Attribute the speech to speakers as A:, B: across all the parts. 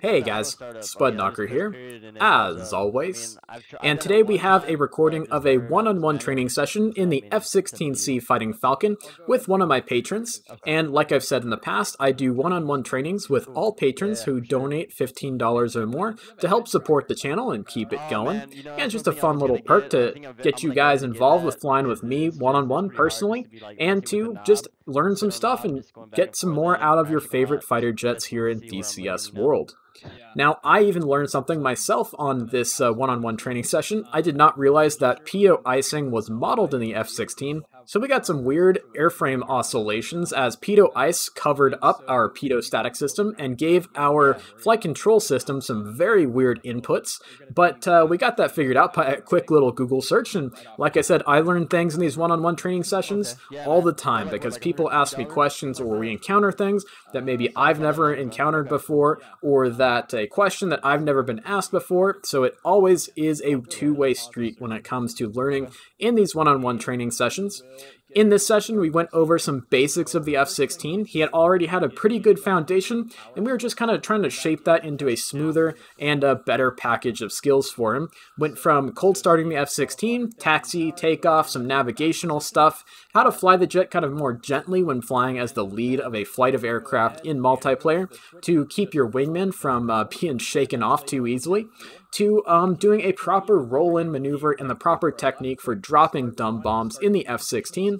A: Hey guys, Spudknocker here, as always, and today we have a recording of a one-on-one training session in the F-16C Fighting Falcon with one of my patrons, and like I've said in the past, I do one-on-one trainings with all patrons who donate $15 or more to help support the channel and keep it going, and it's just a fun little perk to get you guys involved with flying with me one-on-one personally, and to just learn some stuff and get some more out of your favorite fighter jets here in DCS world. Now, I even learned something myself on this one-on-one training session. I did not realize that pitot icing was modeled in the F-16, so we got some weird airframe oscillations as Pitot Ice covered up our pitot static system and gave our flight control system some very weird inputs, but we got that figured out by a quick little Google search, and like I said, I learn things in these one-on-one training sessions all the time because people ask me questions or we encounter things that maybe I've never encountered before, or that a question that I've never been asked before, so it always is a two-way street when it comes to learning in these one-on-one training sessions. In this session, we went over some basics of the F-16. He had already had a pretty good foundation, and we were just kind of trying to shape that into a smoother and a better package of skills for him. Went from cold starting the F-16, taxi, takeoff, some navigational stuff, how to fly the jet kind of more gently when flying as the lead of a flight of aircraft in multiplayer, to keep your wingman from being shaken off too easily, to doing a proper roll-in maneuver and the proper technique for dropping dumb bombs in the F-16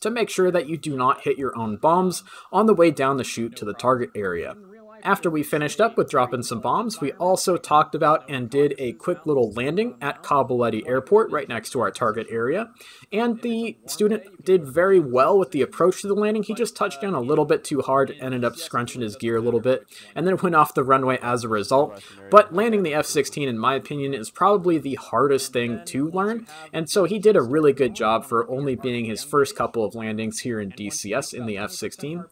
A: to make sure that you do not hit your own bombs on the way down the chute to the target area. After we finished up with dropping some bombs, we also talked about and did a quick little landing at Caucasus Airport right next to our target area, and the student did very well with the approach to the landing. He just touched down a little bit too hard, ended up scrunching his gear a little bit, and then went off the runway as a result. But landing the F-16, in my opinion, is probably the hardest thing to learn, and so he did a really good job for only being his first couple of landings here in DCS in the F-16.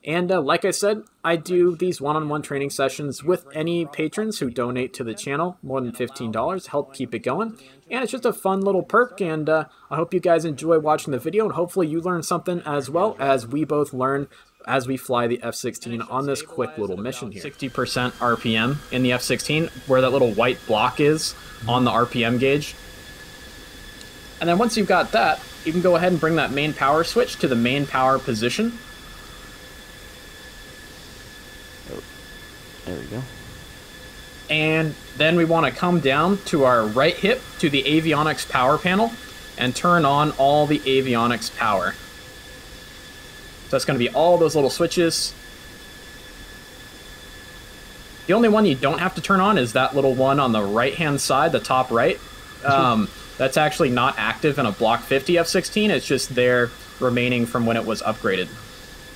A: And like I said, I do these one-on-one training sessions with any patrons who donate to the channel, more than $15, help keep it going. And it's just a fun little perk, and I hope you guys enjoy watching the video, and hopefully you learn something as well as we both learn as we fly the F-16 on this quick little mission here. 60% RPM in the F-16, where that little white block is on the RPM gauge. And then once you've got that, you can go ahead and bring that main power switch to the main power position.
B: There we go.
A: And then we want to come down to our right hip to the avionics power panel and turn on all the avionics power. So that's going to be all those little switches. The only one you don't have to turn on is that little one on the right-hand side, the top right. That's actually not active in a Block 50 F-16. It's just there remaining from when it was upgraded.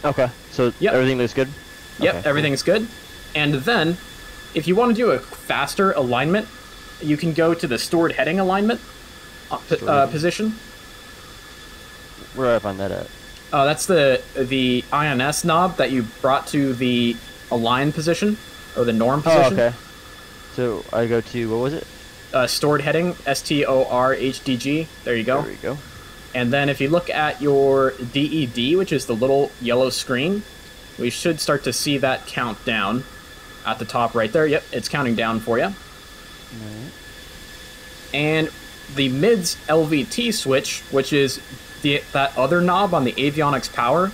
B: Okay, so everything looks good?
A: Yep,
B: okay,
A: everything's good. And then, if you want to do a faster alignment, you can go to the stored heading alignment position.
B: Where do I find that at?
A: That's the INS knob that you brought to the align position, or the norm position.
B: Oh, okay. So I go to, what was it?
A: Stored heading, STORHDG. There you go.
B: There we go.
A: And then if you look at your DED, which is the little yellow screen, we should start to see that count down at the top right there. Yep, it's counting down for you.
B: Right.
A: And the MIDS LVT switch, which is that other knob on the avionics power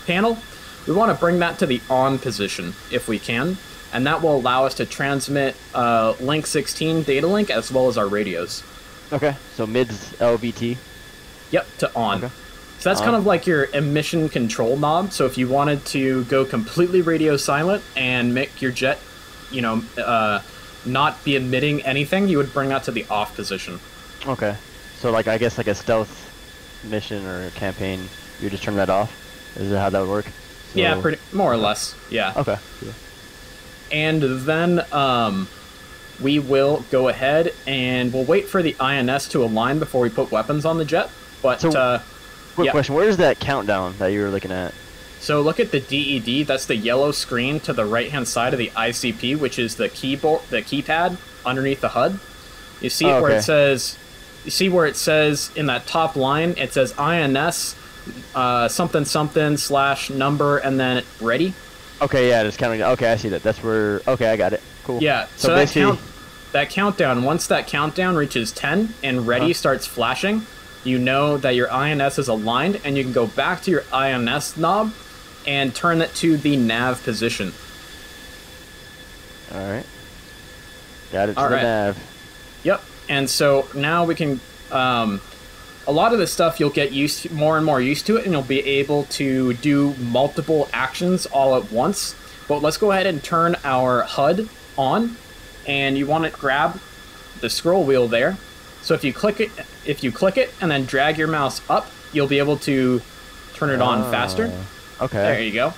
A: panel, we want to bring that to the on position if we can, and that will allow us to transmit Link 16 data link as well as our radios.
B: Okay, so MIDS LVT.
A: Yep, to on. Okay. So that's
B: on.
A: kind of like your emission control knob. So if you wanted to go completely radio silent and make your jet, you know, not be emitting anything, you would bring that to the off position.
B: Okay. So like, I guess like a stealth mission or campaign, you just turn that off? Is that how that would work? So...
A: Yeah, pretty more or less. Yeah.
B: Okay. Yeah.
A: And then we will go ahead and we'll wait for the INS to align before we put weapons on the jet. But
B: so, quick question, where is that countdown that you were looking at?
A: So look at the DED, that's the yellow screen to the right-hand side of the ICP, which is the keyboard, the keypad underneath the HUD. You see where it says, in that top line, it says INS something something / number and then ready.
B: Okay, yeah, just counting. Okay, I see that. That's where. Okay, I got it. Cool.
A: Yeah. So that countdown. Once that countdown reaches 10 and ready starts flashing, you know that your INS is aligned, and you can go back to your INS knob and turn it to the nav position.
B: All right. Got it to the nav.
A: Yep. And so now we can. A lot of this stuff you'll get more and more used to it, and you'll be able to do multiple actions all at once. But let's go ahead and turn our HUD on, and you want to grab the scroll wheel there. So if you click it and then drag your mouse up, you'll be able to turn it on faster.
B: Okay.
A: There you go.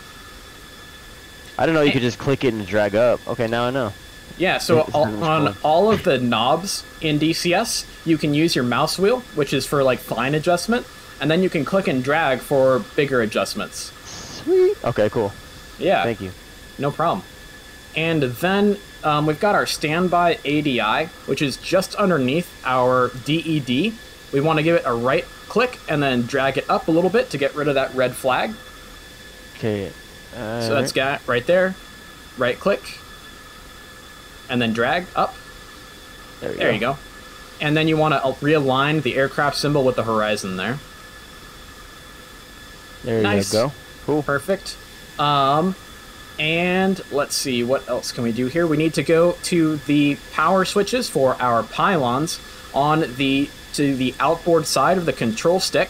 B: I didn't know you could just click it and drag up. Okay, now I know.
A: Yeah, so on all of the knobs in DCS, you can use your mouse wheel, which is for like fine adjustment, and then you can click and drag for bigger adjustments.
B: Sweet. Okay, cool.
A: Yeah.
B: Thank you.
A: No problem. And then we've got our standby ADI, which is just underneath our DED. We want to give it a right click and then drag it up a little bit to get rid of that red flag.
B: Okay.
A: So that's got right there. Right click. And then drag up. There you go. And then you want to realign the aircraft symbol with the horizon there.
B: There you go. Cool.
A: Perfect. And let's see, what else can we do here? We need to go to the power switches for our pylons to the outboard side of the control stick.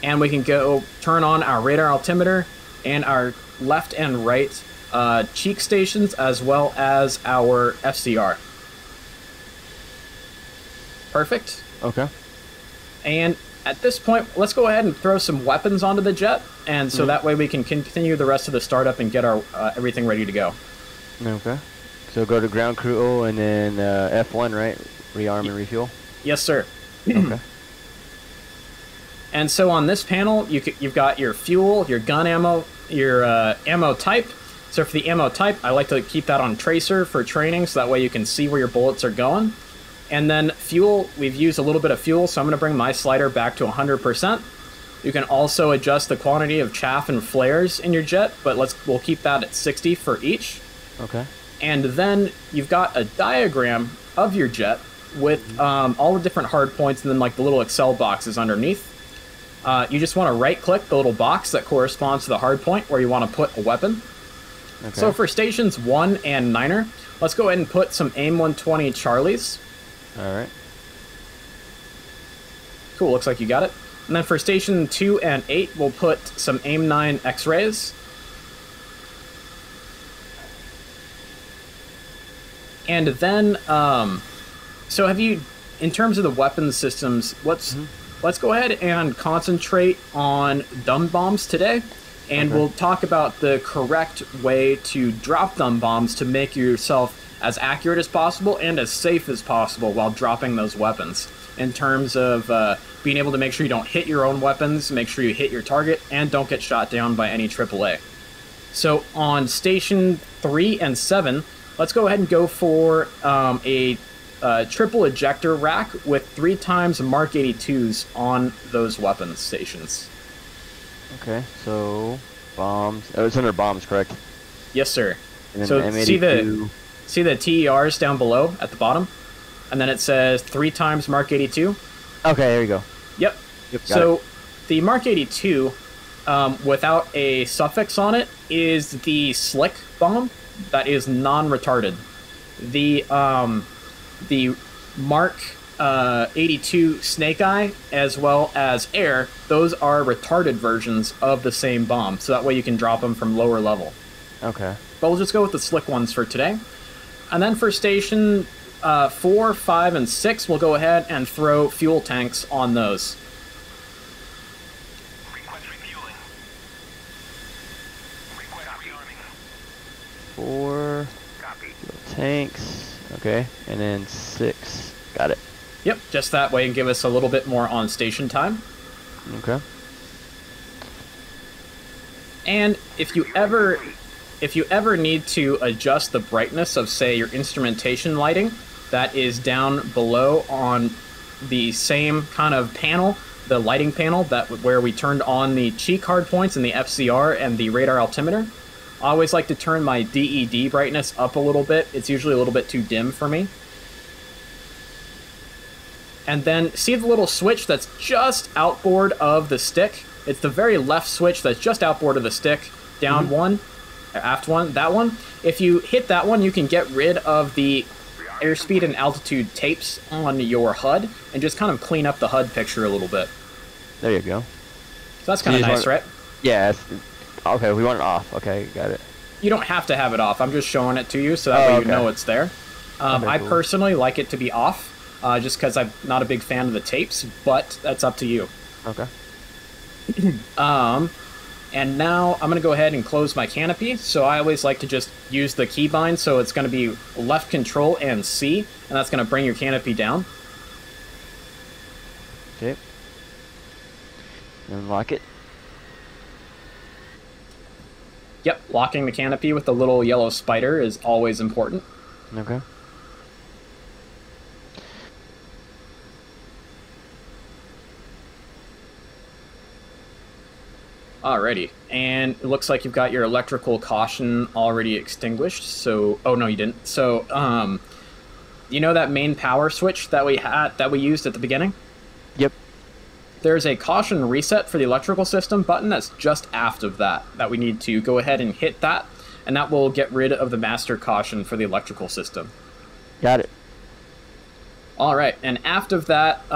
A: And we can go turn on our radar altimeter and our left and right cheek stations, as well as our FCR. Perfect.
B: Okay.
A: And at this point, let's go ahead and throw some weapons onto the jet, and so that way we can continue the rest of the startup and get our everything ready to go.
B: Okay. So go to ground crew and then F1, right? Rearm and refuel?
A: Yes, sir.
B: Okay.
A: And so on this panel, you've got your fuel, your gun ammo, your ammo type. So for the ammo type, I like to keep that on tracer for training, so that way you can see where your bullets are going. And then fuel, we've used a little bit of fuel, so I'm going to bring my slider back to 100%. You can also adjust the quantity of chaff and flares in your jet, but we'll keep that at 60 for each.
B: Okay.
A: And then you've got a diagram of your jet with all the different hard points and then like the little Excel boxes underneath. You just want to right-click the little box that corresponds to the hard point where you want to put a weapon. Okay. So for stations 1 and 9er, let's go ahead and put some AIM 120 Charlies.
B: All right.
A: Cool, looks like you got it. And then for station 2 and 8, we'll put some AIM 9 X-rays. And then, so have you, in terms of the weapons systems, let's go ahead and concentrate on dumb bombs today. And we'll talk about the correct way to drop dumb bombs to make yourself as accurate as possible and as safe as possible while dropping those weapons. In terms of being able to make sure you don't hit your own weapons, make sure you hit your target, and don't get shot down by any AAA. So on station 3 and 7, let's go ahead and go for a triple ejector rack with 3 times Mark 82s on those weapons stations.
B: Okay, so bombs. Oh, it's under bombs, correct?
A: Yes, sir.
B: And then
A: so
B: M82.
A: See the TERs down below at the bottom? And then it says 3 times Mark 82.
B: Okay, there you go.
A: Yep. So the Mark 82, without a suffix on it, is the slick bomb that is non-retarded. The Mark 82 Snake Eye, as well as Air, those are retarded versions of the same bomb, so that way you can drop them from lower level.
B: Okay.
A: But we'll just go with the slick ones for today. And then for station 4, 5, and 6, we'll go ahead and throw fuel tanks on those.
C: Request refueling. Request rearming.
B: 4
C: Copy.
B: tanks. Okay, and then 6. Got it.
A: Yep, just that way and give us a little bit more on station time.
B: Okay.
A: And if you ever need to adjust the brightness of, say, your instrumentation lighting, that is down below on the same kind of panel, the lighting panel where we turned on the cheek hard points and the FCR and the radar altimeter. I always like to turn my DED brightness up a little bit. It's usually a little bit too dim for me. And then see the little switch that's just outboard of the stick? It's the very left switch that's just outboard of the stick. Down one, aft one, that one. If you hit that one, you can get rid of the airspeed and altitude tapes on your HUD and just kind of clean up the HUD picture a little bit.
B: There you go.
A: So that's kind of nice, right?
B: Yeah. Okay, we want it off. Okay, got it.
A: You don't have to have it off. I'm just showing it to you so that way you know it's there. I personally like it to be off. Just because I'm not a big fan of the tapes, but that's up to you.
B: Okay.
A: And now I'm going to go ahead and close my canopy. So I always like to just use the keybind. So it's going to be left control and C, and that's going to bring your canopy down.
B: Okay. And lock it.
A: Yep, locking the canopy with the little yellow spider is always important.
B: Okay.
A: Alrighty, and it looks like you've got your electrical caution already extinguished, so... Oh, no, you didn't. So, you know that main power switch that we used at the beginning?
B: Yep.
A: There's a caution reset for the electrical system button that's just aft of that we need to go ahead and hit that, and that will get rid of the master caution for the electrical system.
B: Got it.
A: Alright, and aft of that,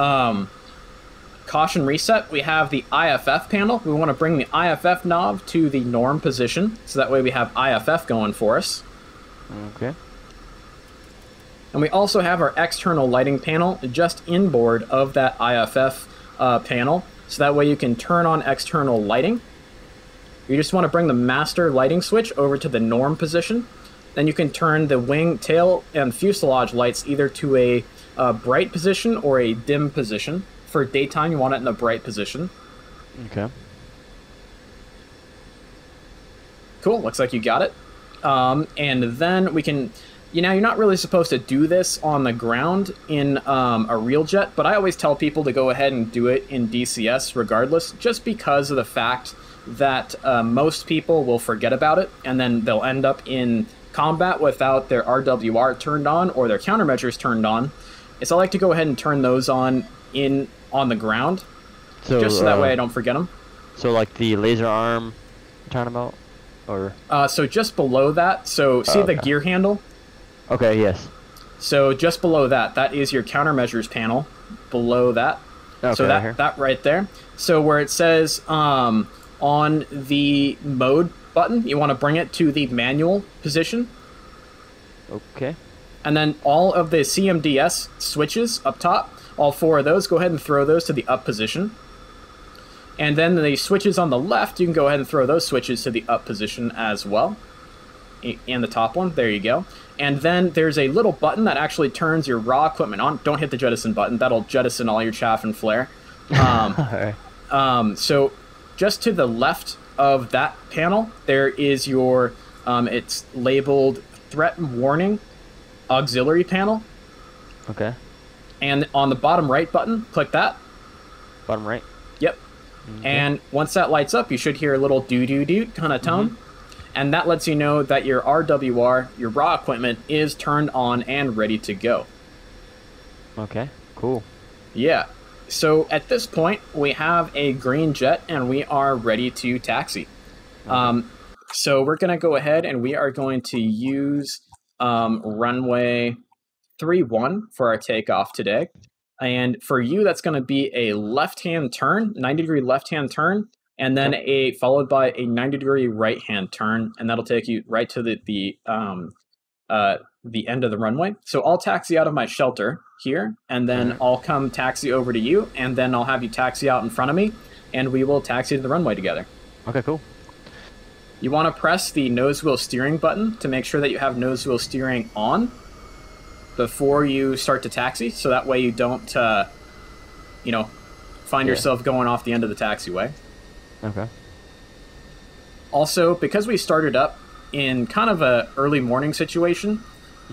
A: caution reset, we have the IFF panel. We want to bring the IFF knob to the norm position, so that way we have IFF going for us.
B: Okay.
A: And we also have our external lighting panel just inboard of that IFF panel, so that way you can turn on external lighting. You just want to bring the master lighting switch over to the norm position. Then you can turn the wing, tail, and fuselage lights either to a bright position or a dim position. For daytime, you want it in the bright position.
B: Okay.
A: Cool, looks like you got it. And then we can... You know, you're not really supposed to do this on the ground in a real jet, but I always tell people to go ahead and do it in DCS regardless, just because of the fact that most people will forget about it, and then they'll end up in combat without their RWR turned on or their countermeasures turned on. So I like to go ahead and turn those on the ground, just so that way I don't forget them.
B: So like the laser arm you're talking about? Or
A: so just below that, so see the gear handle?
B: Okay, yes.
A: So just below that is your countermeasures panel. Below that.
B: Okay,
A: so that right there. So where it says on the mode button, you want to bring it to the manual position.
B: Okay.
A: And then all of the CMDS switches up top, all 4 of those, go ahead and throw those to the up position. And then the switches on the left, you can go ahead and throw those switches to the up position as well. And the top one, there you go. And then there's a little button that actually turns your raw equipment on. Don't hit the jettison button, that'll jettison all your chaff and flare. So just to the left of that panel, there is your, it's labeled threat and warning auxiliary panel.
B: Okay.
A: And on the bottom right button, click that.
B: Bottom right?
A: Yep.
B: Okay.
A: And once that lights up, you should hear a little doo-doo-doo kind of tone. And that lets you know that your RWR, your raw equipment, is turned on and ready to go.
B: Okay, cool.
A: Yeah. So at this point, we have a green jet, and we are ready to taxi. Okay. So we're going to go ahead, and we are going to use runway 31 for our takeoff today. And for you, that's going to be a left-hand turn, 90-degree left-hand turn, and then followed by a 90-degree right-hand turn, and that'll take you right to the end of the runway. So I'll taxi out of my shelter here, and then I'll come taxi over to you, and then I'll have you taxi out in front of me, and we will taxi to the runway together.
B: Okay, cool.
A: You want to press the nose wheel steering button to make sure that you have nose wheel steering on before you start to taxi, so that way you don't, find yourself going off the end of the taxiway.
B: Okay.
A: Also, because we started up in kind of a early morning situation,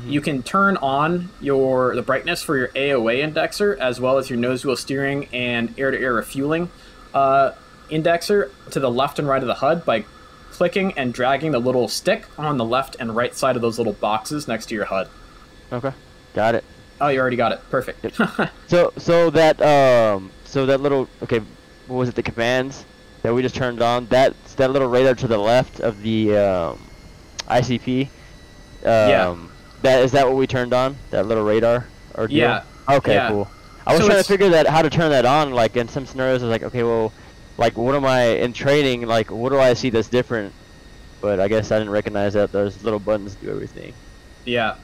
A: you can turn on the brightness for your AOA indexer, as well as your nose wheel steering and air-to-air refueling indexer to the left and right of the HUD by clicking and dragging the little stick on the left and right side of those little boxes next to your HUD.
B: Okay, got it.
A: Oh, you already got it. Perfect.
B: Yep. so that little, okay, what was it? The commands that we just turned on. That little radar to the left of the ICP.
A: Yeah.
B: Is that what we turned on? That little radar? Or deal?
A: Yeah.
B: Okay,
A: yeah.
B: cool. I was trying to figure how to turn that on. Like in some scenarios, I was like, okay, well, like what am I in training? Like what do I see that's different? But I guess I didn't recognize that those little buttons do everything.
A: Yeah.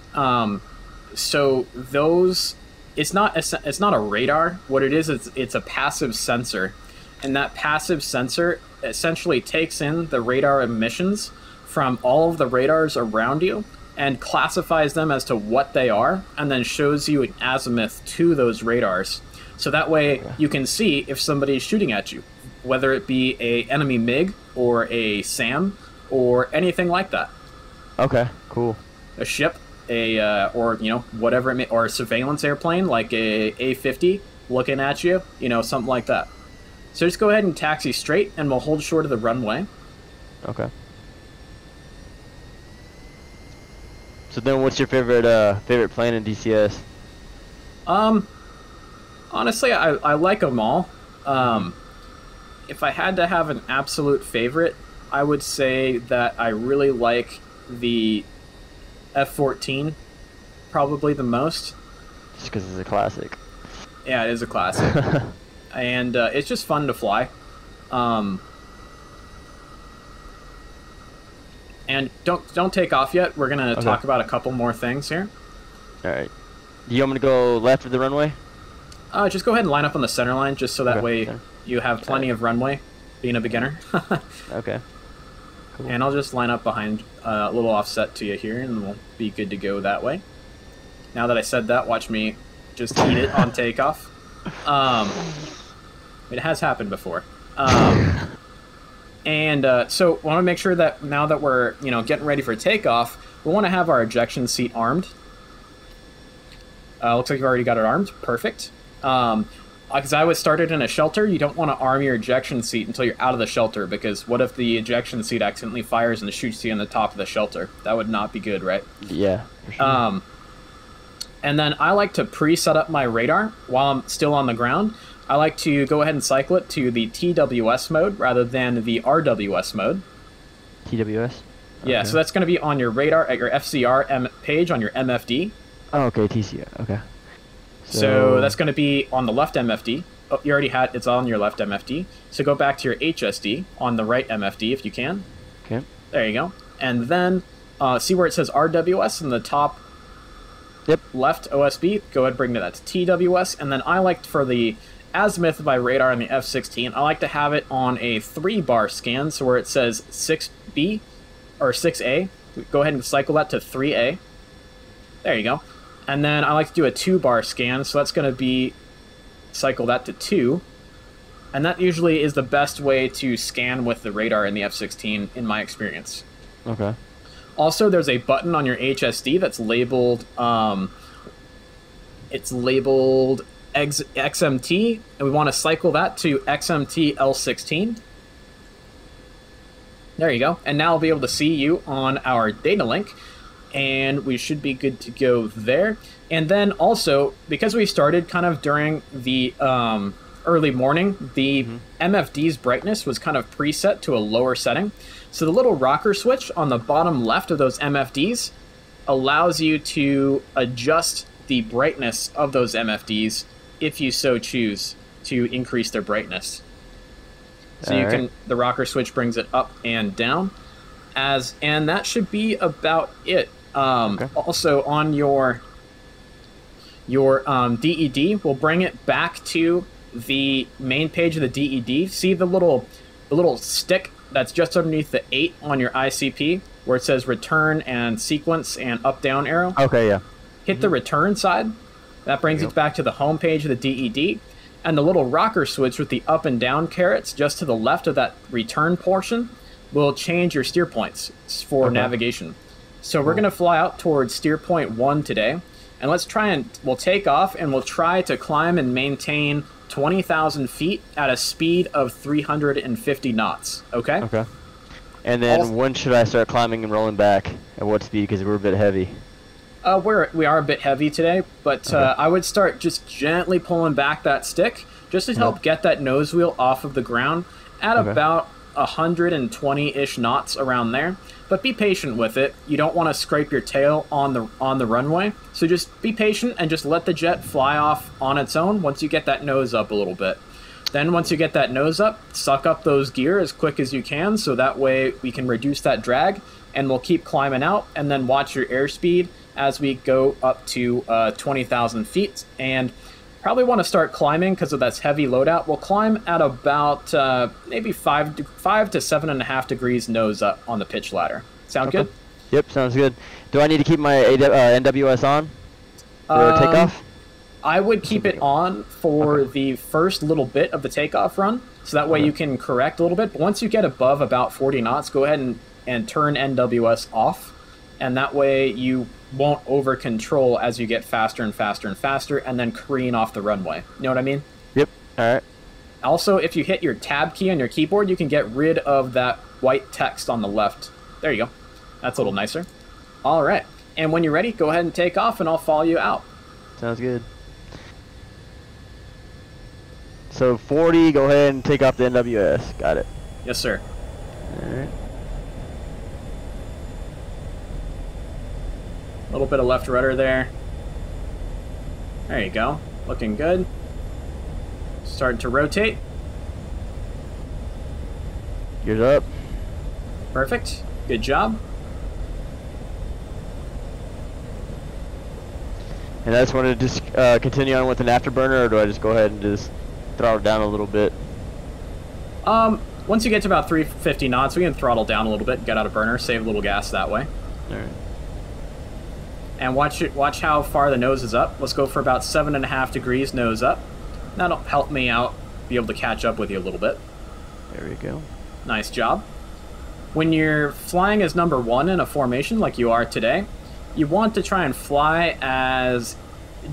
A: So those, it's not a radar. What it is, it's a passive sensor, and that passive sensor essentially takes in the radar emissions from all of the radars around you and classifies them as to what they are, and then shows you an azimuth to those radars. So that way you can see if somebody's shooting at you, whether it be a enemy MiG or a SAM or anything like that.
B: Okay, cool.
A: A ship, or you know, whatever it may, or a surveillance airplane like a A-50 looking at you, you know, something like that. So just go ahead and taxi straight, and we'll hold short of the runway.
B: Okay. So then, what's your favorite plane in DCS?
A: Honestly, I like them all. If I had to have an absolute favorite, I would say that I really like the F-14 probably the most.
B: Just because it's a classic.
A: Yeah, it is a classic. And it's just fun to fly. And don't take off yet. We're going to talk about a couple more things here.
B: Alright. Do you want me to go left of the runway?
A: Just go ahead and line up on the center line, just so that way you have plenty of runway, being a beginner.
B: Okay. Cool.
A: And I'll just line up behind a little offset to you here, and we'll be good to go that way. Now that I said that, watch me just eat it on takeoff. It has happened before. So want to make sure that now that we're getting ready for takeoff, we want to have our ejection seat armed. Looks like you've already got it armed. Perfect. Because I was started in a shelter, you don't want to arm your ejection seat until you're out of the shelter, because what if the ejection seat accidentally fires and shoots you in the top of the shelter? That would not be good, right?
B: Yeah, for sure.
A: And then I like to pre-set up my radar while I'm still on the ground. I like to go ahead and cycle it to the TWS mode rather than the RWS mode.
B: TWS?
A: Yeah, so that's going to be on your radar at your FCR page on your MFD.
B: Oh, okay, TCR, okay.
A: So that's going to be on the left MFD. Oh, you already had it's on your left MFD. So go back to your HSD on the right MFD if you can.
B: Okay.
A: There you go. And then see where it says RWS in the top left OSB? Go ahead and bring that to TWS. And then I like, for the azimuth of my radar on the F-16, I like to have it on a 3-bar scan. So where it says 6B or 6A, go ahead and cycle that to 3A. There you go. And then I like to do a 2-bar scan, so that's going to be, cycle that to 2. And that usually is the best way to scan with the radar in the F-16, in my experience.
B: Okay.
A: Also, there's a button on your HSD that's labeled, it's labeled XMT, and we want to cycle that to XMT L16. There you go. And now I'll be able to see you on our data link, and we should be good to go there. And then also, because we started kind of during the early morning, the MFD's brightness was kind of preset to a lower setting. So the little rocker switch on the bottom left of those MFDs allows you to adjust the brightness of those MFDs if you so choose to increase their brightness. So you can, the rocker switch brings it up and down, and that should be about it. Also on your DED, we'll bring it back to the main page of the DED. See the little stick that's just underneath the 8 on your ICP, where it says return and sequence and up-down arrow?
B: Okay, yeah.
A: Hit the return side. That brings it back to the home page of the DED. And the little rocker switch with the up and down carrots just to the left of that return portion will change your steer points for navigation. So we're going to fly out towards steer point 1 today. And we'll take off, and we'll try to climb and maintain 20,000 feet at a speed of 350 knots. Okay?
B: Okay. And then when should I start climbing and rolling back? At what speed? Because we're a bit heavy.
A: We are a bit heavy today, but
B: Okay.
A: I would start just gently pulling back that stick just to help get that nose wheel off of the ground at about 120-ish knots around there. But be patient with it. You don't want to scrape your tail on the runway. So just be patient and just let the jet fly off on its own once you get that nose up a little bit. Then once you get that nose up, suck up those gear as quick as you can so that way we can reduce that drag, and we'll keep climbing out, and then watch your airspeed as we go up to 20,000 feet. And probably want to start climbing because of that heavy loadout. We'll climb at about maybe 5 to 7.5 degrees nose up on the pitch ladder. Sound good?
B: Yep, sounds good. Do I need to keep my NWS on for takeoff?
A: I would keep it on for the first little bit of the takeoff run, so that way you can correct a little bit. But once you get above about 40 knots, go ahead and turn NWS off, and that way you won't over control as you get faster and faster and faster, and then careen off the runway. You know what I mean?
B: Yep. All right.
A: Also, if you hit your tab key on your keyboard, you can get rid of that white text on the left. There you go. That's a little nicer. All right. And when you're ready, go ahead and take off, and I'll follow you out.
B: Sounds good. So 40, go ahead and take off the NWS. Got it.
A: Yes, sir.
B: All right.
A: A little bit of left rudder there. There you go. Looking good. Starting to rotate.
B: Gears up.
A: Perfect. Good job.
B: And I just want to just continue on with an afterburner, or do I just go ahead and just throttle down a little bit?
A: Once you get to about 350 knots, we can throttle down a little bit, get out of burner, save a little gas that way.
B: All right.
A: And watch how far the nose is up. Let's go for about 7.5 degrees nose up. That'll help me out, be able to catch up with you a little bit.
B: There we go.
A: Nice job. When you're flying as number 1 in a formation like you are today, you want to try and fly as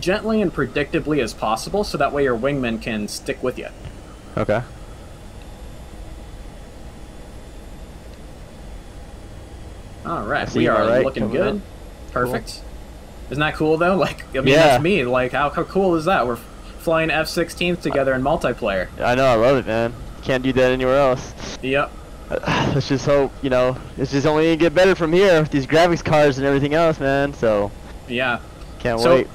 A: gently and predictably as possible, so that way your wingman can stick with you.
B: Okay.
A: All right, we are looking good. Perfect.
B: Cool.
A: Isn't that cool though? Like, I mean,
B: Yeah.
A: that's me. Like, how cool is that? We're flying F-16s together in multiplayer.
B: I know, I love it, man. Can't do that anywhere else.
A: Yep.
B: Let's just hope, you know, it's just only gonna get better from here with these graphics cards and everything else, man. So
A: Yeah.
B: can't
A: So,
B: wait.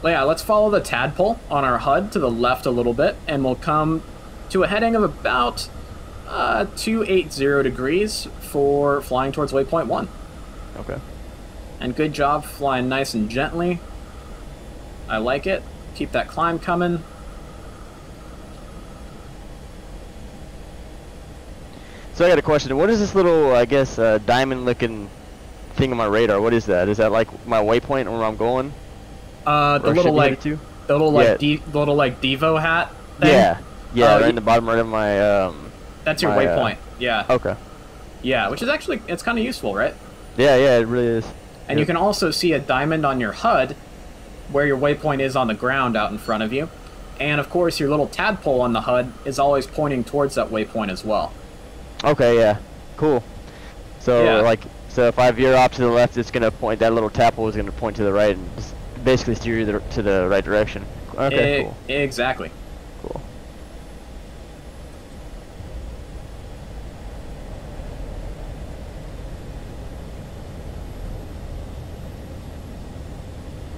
A: yeah, let's follow the tadpole on our HUD to the left a little bit, and we'll come to a heading of about 280 degrees for flying towards waypoint 1.
B: Okay.
A: And good job flying nice and gently. I like it. Keep that climb coming.
B: So I got a question. What is this little, I guess, diamond-looking thing on my radar? What is that? Is that like my waypoint where I'm going?
A: The little like Devo hat thing?
B: Yeah. Yeah, right in the bottom right of my
A: That's your waypoint. Yeah.
B: Okay.
A: Yeah, which is actually, it's kind of useful, right?
B: Yeah, it really is.
A: And you can also see a diamond on your HUD where your waypoint is on the ground out in front of you. And of course, your little tadpole on the HUD is always pointing towards that waypoint as well.
B: Okay, yeah. Cool. So,
A: Yeah.
B: so if I veer off to the left, it's going to point, that little tadpole is going to point to the right and just basically steer you to the right direction. Okay, cool.
A: Exactly.
B: Cool.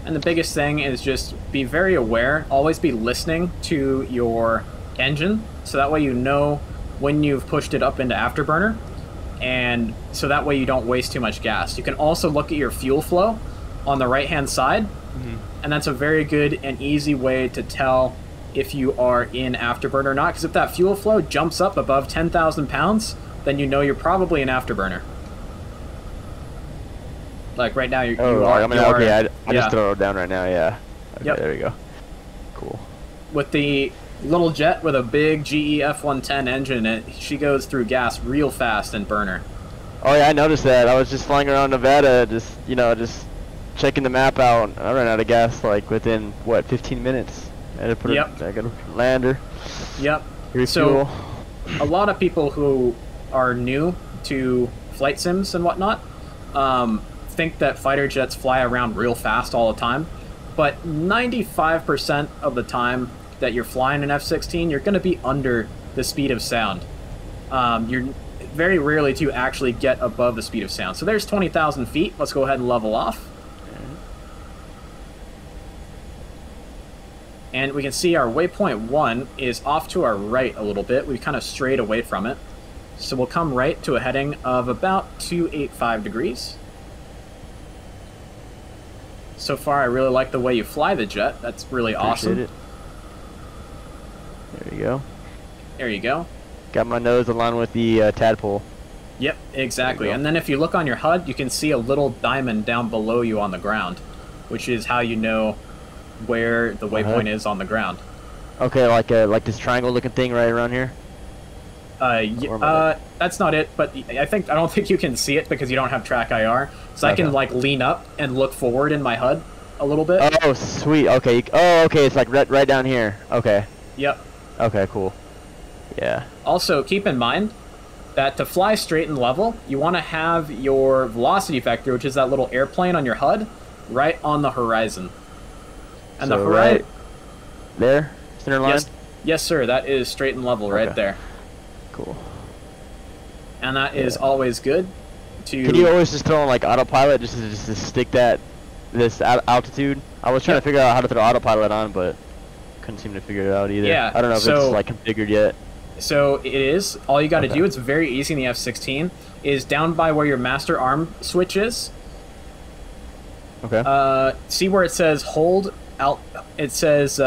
A: And the biggest thing is just be very aware, always be listening to your engine, so that way you know when you've pushed it up into afterburner, and so that way you don't waste too much gas. You can also look at your fuel flow on the right-hand side, and that's a very good and easy way to tell if you are in afterburner or not, because if that fuel flow jumps up above 10,000 pounds, then you know you're probably in afterburner. Like right now, you are.
B: I just throw it down right now, yeah. Okay,
A: Yep.
B: there we go. Cool.
A: With the little jet with a big GE F-110 engine in it, she goes through gas real fast in burner.
B: Oh yeah, I noticed that. I was just flying around Nevada, just checking the map out. I ran out of gas like within, what, 15 minutes. I had to put I got a lander.
A: Yep.
B: Refuel.
A: So, a lot of people who are new to flight sims and whatnot think that fighter jets fly around real fast all the time, but 95% of the time that you're flying an F-16, you're going to be under the speed of sound. You're very rarely to actually get above the speed of sound. So there's 20,000 feet. Let's go ahead and level off. And we can see our waypoint 1 is off to our right a little bit. We kind of strayed away from it. So we'll come right to a heading of about 285 degrees. So far, I really like the way you fly the jet. That's really awesome.
B: It. There you go.
A: There you go.
B: Got my nose aligned with the tadpole.
A: Yep, exactly. And then if you look on your HUD, you can see a little diamond down below you on the ground, which is how you know where the waypoint is on the ground.
B: Okay, like this triangle-looking thing right around here.
A: That's not it, but I don't think you can see it because you don't have track IR. So I can like lean up and look forward in my HUD a little bit.
B: Oh, sweet. Okay. Oh, okay. It's like right down here. Okay.
A: Yep.
B: Okay. Cool. Yeah.
A: Also, keep in mind that to fly straight and level, you want to have your velocity vector, which is that little airplane on your HUD, right on the horizon. And
B: so
A: the horizon
B: right there, center line.
A: Yes, sir. That is straight and level right there.
B: Cool.
A: And that is always good.
B: Can you always just throw on like autopilot just to stick this altitude? I was trying to figure out how to throw autopilot on, but couldn't seem to figure it out either.
A: Yeah.
B: I don't know if it's like configured yet.
A: So it is. All you got to do, it's very easy in the F-16, is down by where your master arm switch is.
B: Okay.
A: See where it says hold out. It says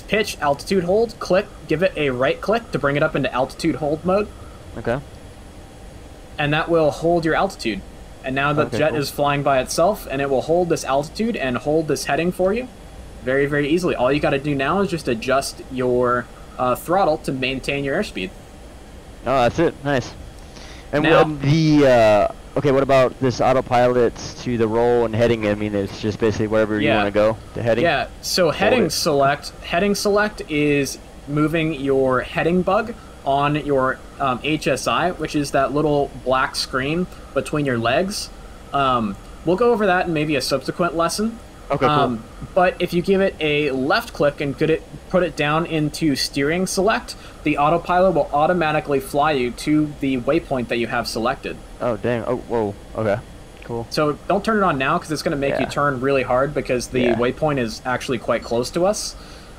A: pitch altitude hold. Click. Give it a right click to bring it up into altitude hold mode.
B: Okay.
A: And that will hold your altitude. And now the jet is flying by itself, and it will hold this altitude and hold this heading for you very, very easily. All you got to do now is just adjust your throttle to maintain your airspeed.
B: Oh, that's it. Nice. And
A: now,
B: what about this autopilot to the roll and heading? I mean, it's just basically wherever you want to go. The heading.
A: Yeah. So heading select is moving your heading bug on your HSI, which is that little black screen between your legs. We'll go over that in maybe a subsequent lesson.
B: Okay, cool.
A: But if you give it a left click and put it down into steering select, the autopilot will automatically fly you to the waypoint that you have selected.
B: Oh, dang. Oh, whoa. Okay. Cool.
A: So don't turn it on now because it's going to make you turn really hard because the waypoint is actually quite close to us.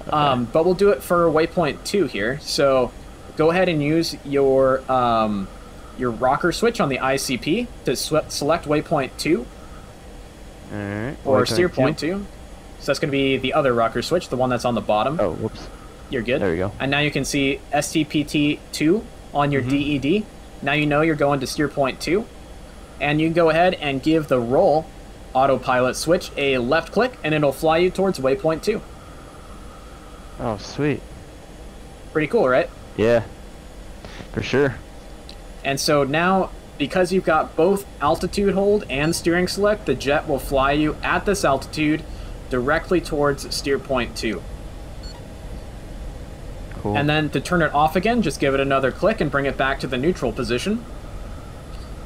A: Okay. But we'll do it for waypoint 2 here. So go ahead and use your rocker switch on the ICP to select waypoint 2.
B: All right.
A: Or steer point 2. So that's going to be the other rocker switch, the one that's on the bottom.
B: Oh, whoops.
A: You're good.
B: There we go.
A: And now you can see STPT2 on your DED. Now you know you're going to steer point 2. And you can go ahead and give the roll autopilot switch a left click, and it'll fly you towards waypoint 2.
B: Oh, sweet.
A: Pretty cool, right?
B: Yeah, for sure.
A: And so now, because you've got both altitude hold and steering select, the jet will fly you at this altitude directly towards steer point 2.
B: Cool.
A: And then to turn it off again, just give it another click and bring it back to the neutral position.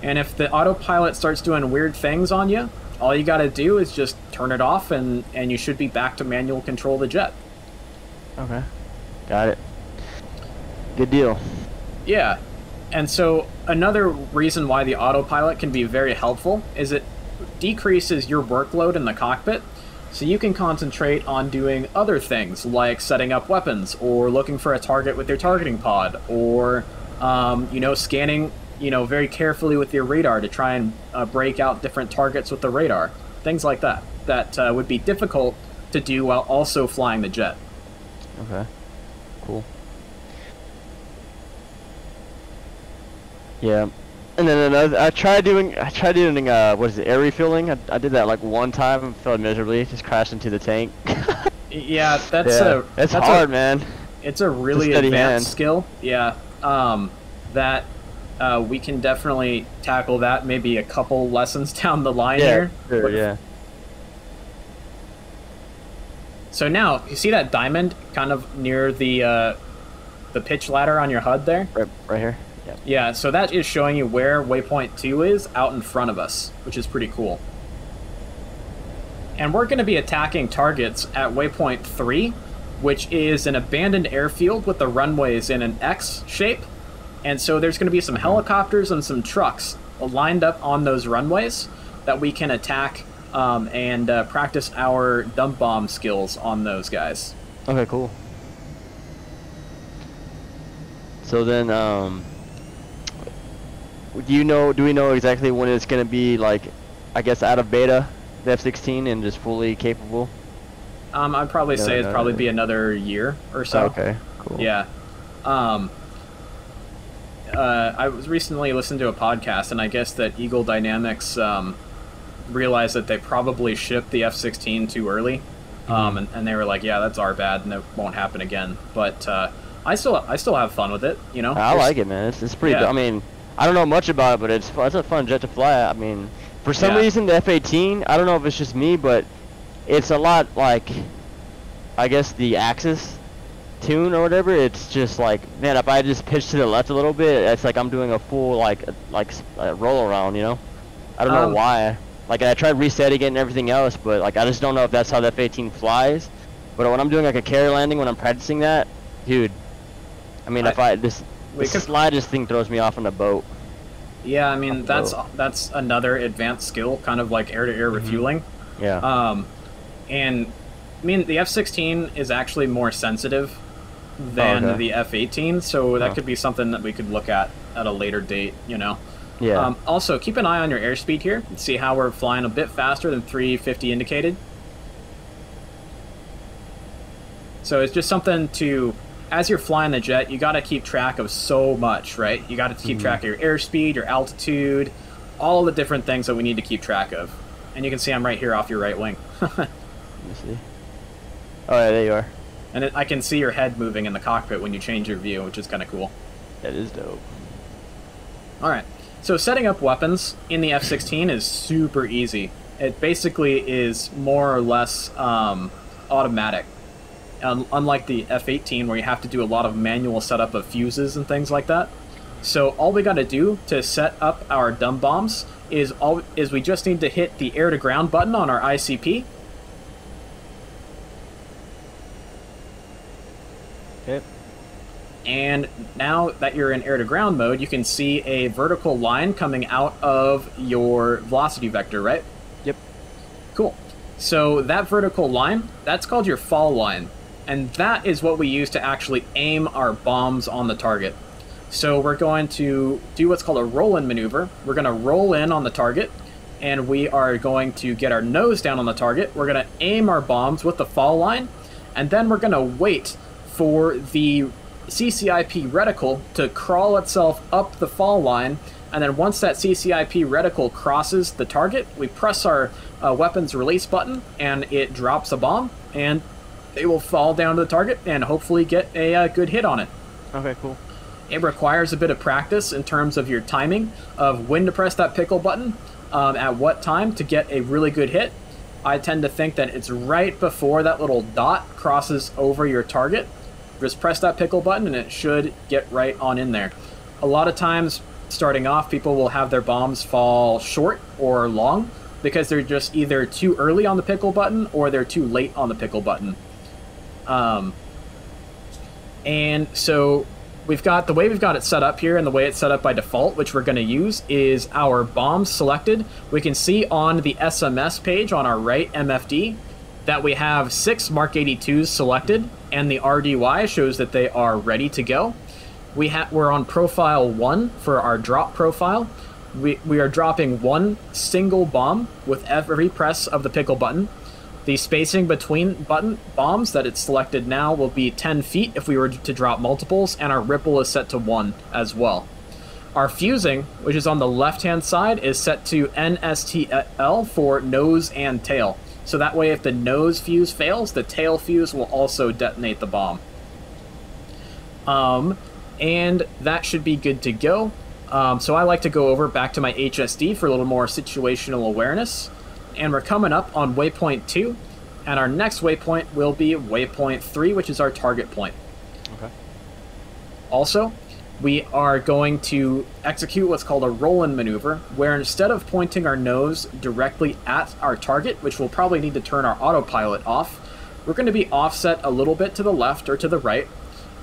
A: And if the autopilot starts doing weird things on you, all you got to do is just turn it off, and you should be back to manual control of the jet.
B: Okay. Got it. Good deal.
A: Yeah. And so another reason why the autopilot can be very helpful is it decreases your workload in the cockpit, so you can concentrate on doing other things like setting up weapons or looking for a target with your targeting pod, or scanning very carefully with your radar to try and break out different targets with the radar. Things like that would be difficult to do while also flying the jet.
B: Okay. Cool. Yeah. And then another, I tried doing what is it, air refueling? I did that like one time and failed miserably, just crashed into the tank.
A: Yeah, that's
B: hard, man.
A: It's a really advanced skill. Yeah. That we can definitely tackle that maybe a couple lessons down the line here.
B: Sure, yeah.
A: So now, you see that diamond kind of near the pitch ladder on your HUD there?
B: Right here. Yep.
A: Yeah, so that is showing you where waypoint 2 is out in front of us, which is pretty cool. And we're going to be attacking targets at waypoint 3, which is an abandoned airfield with the runways in an X shape. And so there's going to be some helicopters and some trucks lined up on those runways that we can attack and practice our dump bomb skills on those guys.
B: Okay, cool. So then, do we know exactly when it's going to be, like, I guess out of beta, the F-16, and just fully capable?
A: I'd probably say it'd probably be another year or so.
B: Okay, cool.
A: Yeah. I was recently listening to a podcast, and I guess that Eagle Dynamics realized that they probably shipped the F-16 too early, and they were like, "Yeah, that's our bad, and it won't happen again." But I still have fun with it, you know.
B: I like it, man. It's pretty.
A: Yeah.
B: I mean, I don't know much about it, but it's a fun jet to fly. I mean, for some reason, the F-18, I don't know if it's just me, but it's a lot like, I guess, the Axis tune or whatever. It's just like, man, if I just pitch to the left a little bit, it's like I'm doing a full like roll around, you know. I don't know why. Like, I tried resetting it and everything else, but like I just don't know if that's how the F-18 flies. But when I'm doing like a carry landing, when I'm practicing that, dude, I mean, if the slightest thing throws me off on the boat.
A: Yeah, I mean, that's another advanced skill, kind of like air-to-air refueling.
B: Yeah.
A: And I mean, the F-16 is actually more sensitive than the F-18, so that could be something that we could look at a later date, you know.
B: Yeah.
A: Also, keep an eye on your airspeed here and see how we're flying a bit faster than 350 indicated. So it's just something to, as you're flying the jet, you got to keep track of so much, right? You got to keep track of your airspeed, your altitude, all the different things that we need to keep track of. And you can see I'm right here off your right wing.
B: Let me see. Oh, yeah, there you are.
A: And I can see your head moving in the cockpit when you change your view, which is kind of cool.
B: That is dope.
A: Alright, so setting up weapons in the F-16 is super easy. It basically is more or less automatic. Unlike the F-18, where you have to do a lot of manual setup of fuses and things like that. So all we got to do to set up our dumb bombs is we just need to hit the air-to-ground button on our ICP.
B: Okay.
A: And now that you're in air-to-ground mode, you can see a vertical line coming out of your velocity vector, right?
B: Yep.
A: Cool. So that vertical line, that's called your fall line. And that is what we use to actually aim our bombs on the target. So we're going to do what's called a roll-in maneuver. We're going to roll in on the target, and we are going to get our nose down on the target. We're going to aim our bombs with the fall line, and then we're going to wait for the CCIP reticle to crawl itself up the fall line, and then once that CCIP reticle crosses the target, we press our weapons release button, and it drops a bomb, and they will fall down to the target and hopefully get a good hit on it.
B: Okay, cool.
A: It requires a bit of practice in terms of your timing of when to press that pickle button, at what time to get a really good hit. I tend to think that it's right before that little dot crosses over your target. Just press that pickle button and it should get right on in there. A lot of times, starting off, people will have their bombs fall short or long because they're just either too early on the pickle button or they're too late on the pickle button. And so we've got the way we've got it set up here, and the way it's set up by default, which we're going to use, is our bombs selected. We can see on the SMS page on our right MFD that we have 6 Mark 82s selected, and the RDY shows that they are ready to go. We're on profile 1 for our drop profile. We are dropping 1 single bomb with every press of the pickle button. The spacing between bombs that it's selected now will be 10 feet if we were to drop multiples, and our ripple is set to 1 as well. Our fusing, which is on the left-hand side, is set to NSTL for nose and tail. So that way if the nose fuse fails, the tail fuse will also detonate the bomb. And that should be good to go. So I like to go over back to my HSD for a little more situational awareness. And we're coming up on waypoint 2, and our next waypoint will be waypoint 3, which is our target point.
B: Okay.
A: Also, we are going to execute what's called a roll-in maneuver, where instead of pointing our nose directly at our target, which we'll probably need to turn our autopilot off, we're going to be offset a little bit to the left or to the right,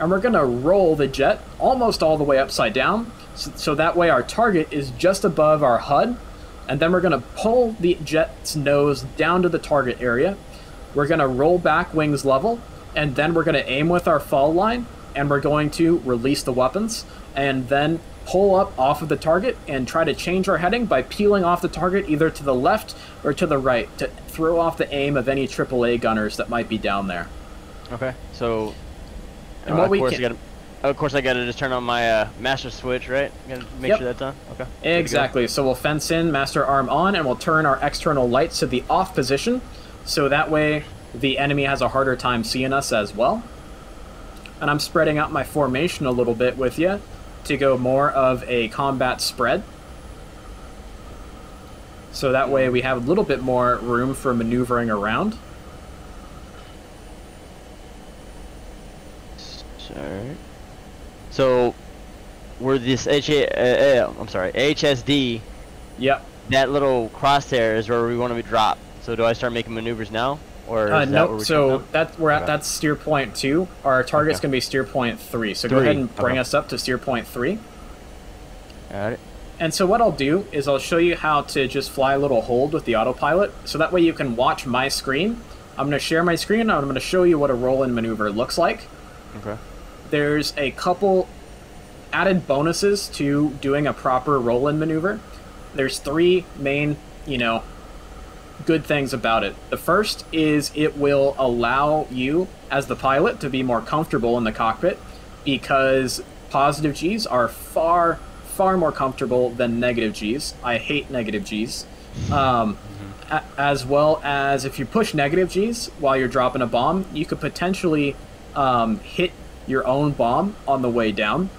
A: and we're going to roll the jet almost all the way upside down, so that way our target is just above our HUD, and then we're going to pull the jet's nose down to the target area. We're going to roll back wings level, and then we're going to aim with our fall line, and we're going to release the weapons, and then pull up off of the target and try to change our heading by peeling off the target either to the left or to the right to throw off the aim of any AAA gunners that might be down there.
B: Okay, so
A: and what
B: of course I gotta just turn on my master switch, right? Gotta make sure that's on. Okay.
A: Exactly. So we'll fence in, master arm on, and we'll turn our external lights to the off position, so that way the enemy has a harder time seeing us as well. And I'm spreading out my formation a little bit with you to go more of a combat spread. So that way we have a little bit more room for maneuvering around.
B: Sure. So, where this HSD,
A: yep,
B: that little crosshair is where we want to be dropped. So do I start making maneuvers now? Or
A: no, so that's steer point 2. Our target's going to be steer point 3. So go ahead and bring us up to steer point 3.
B: Got it.
A: And so what I'll do is I'll show you how to just fly a little hold with the autopilot, so that way you can watch my screen. I'm going to share my screen, and I'm going to show you what a roll-in maneuver looks like.
B: Okay.
A: There's a couple added bonuses to doing a proper roll-in maneuver. There's 3 main, good things about it. The first is it will allow you, as the pilot, to be more comfortable in the cockpit, because positive Gs are far more comfortable than negative Gs. I hate negative Gs. As well as if you push negative Gs while you're dropping a bomb, you could potentially hit your own bomb on the way down,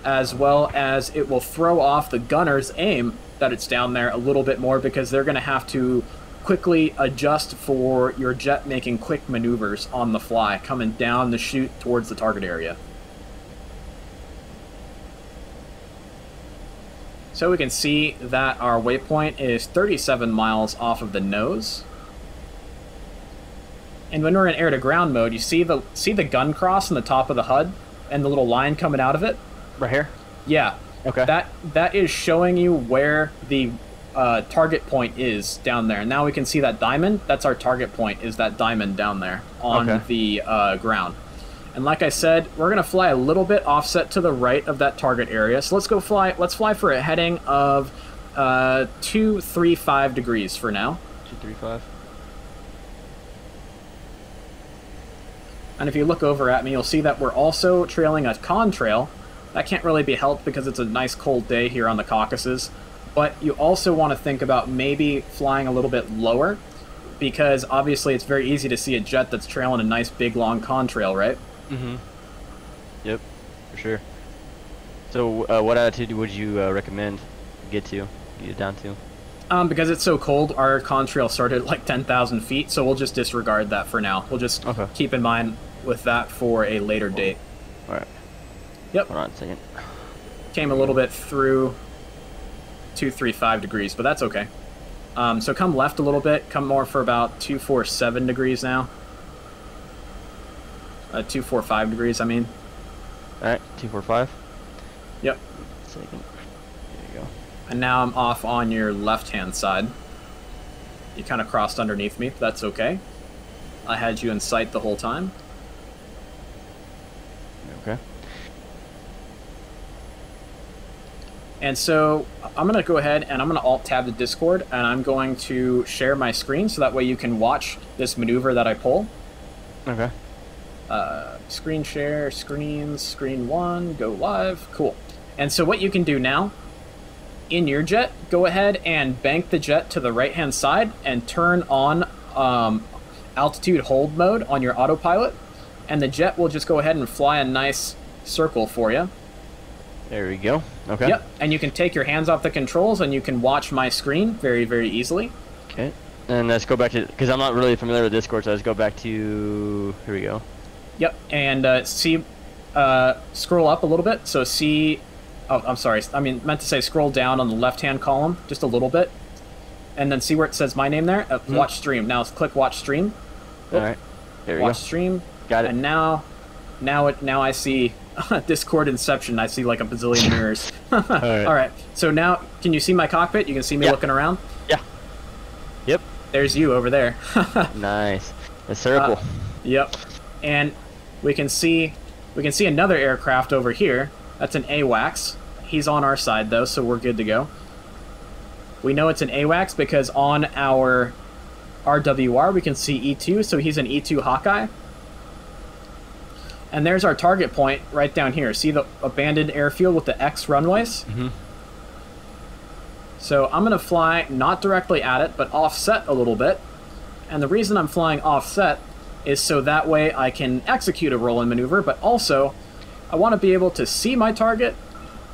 A: as well as it will throw off the gunner's aim that it's down there a little bit more, because they're going to have to quickly adjust for your jet making quick maneuvers on the fly, coming down the chute towards the target area. So we can see that our waypoint is 37 miles off of the nose. And when we're in air-to-ground mode, you see the gun cross on the top of the HUD and the little line coming out of it?
B: Right here?
A: Yeah.
B: Okay.
A: That is showing you where the target point is down there. Now we can see that diamond. That's our target point, is that diamond down there on the ground. And like I said, we're going to fly a little bit offset to the right of that target area. So let's fly for a heading of 235 degrees for now.
B: 235.
A: And if you look over at me, you'll see that we're also trailing a contrail. That can't really be helped because it's a nice cold day here on the Caucasus. But you also want to think about maybe flying a little bit lower, because obviously it's very easy to see a jet that's trailing a nice big long contrail, right?
B: Mm-hmm. Yep, for sure. So what altitude would you recommend get down to?
A: Because it's so cold, our contrail started at like 10,000 feet, so we'll just disregard that for now. We'll just keep in mind with that for a later date.
B: All right.
A: Yep.
B: Hold on a second.
A: Came a little bit through 235 degrees, but that's okay. So come left a little bit. Come more for about 247 degrees now. 245 degrees, I mean.
B: All right, 245.
A: Yep.
B: Second. There you go.
A: And now I'm off on your left-hand side. You kind of crossed underneath me, but that's okay. I had you in sight the whole time.
B: Okay.
A: And so I'm going to go ahead and I'm going to Alt-tab the Discord, and I'm going to share my screen so that way you can watch this maneuver that I pull.
B: Okay.
A: Screen share, screen 1, go live. Cool. And so what you can do now, in your jet, go ahead and bank the jet to the right-hand side and turn on altitude hold mode on your autopilot, and the jet will just go ahead and fly a nice circle for you.
B: There we go. Okay.
A: Yep, and you can take your hands off the controls and you can watch my screen very, very easily.
B: Okay. And let's go back to, because I'm not really familiar with Discord, so let's go back to, here we go.
A: Yep, and see scroll up a little bit. So see, oh, I'm sorry. Meant to say scroll down on the left-hand column just a little bit, and then see where it says my name there. Watch stream. Now let's click watch stream.
B: All right. There we go.
A: Watch stream.
B: Got it.
A: And now I see Discord Inception. I see like a bazillion mirrors. All right. So now, can you see my cockpit? You can see me looking around?
B: Yeah. Yep.
A: There's you over there.
B: Nice. A circle.
A: Yep. And we can see another aircraft over here. That's an AWACS. He's on our side though, so we're good to go. We know it's an AWACS because on our RWR we can see E2, so he's an E2 Hawkeye. And there's our target point right down here. See the abandoned airfield with the X runways?
B: Mm-hmm.
A: So I'm going to fly not directly at it, but offset a little bit. And the reason I'm flying offset is so that way I can execute a roll-in maneuver, but also I want to be able to see my target,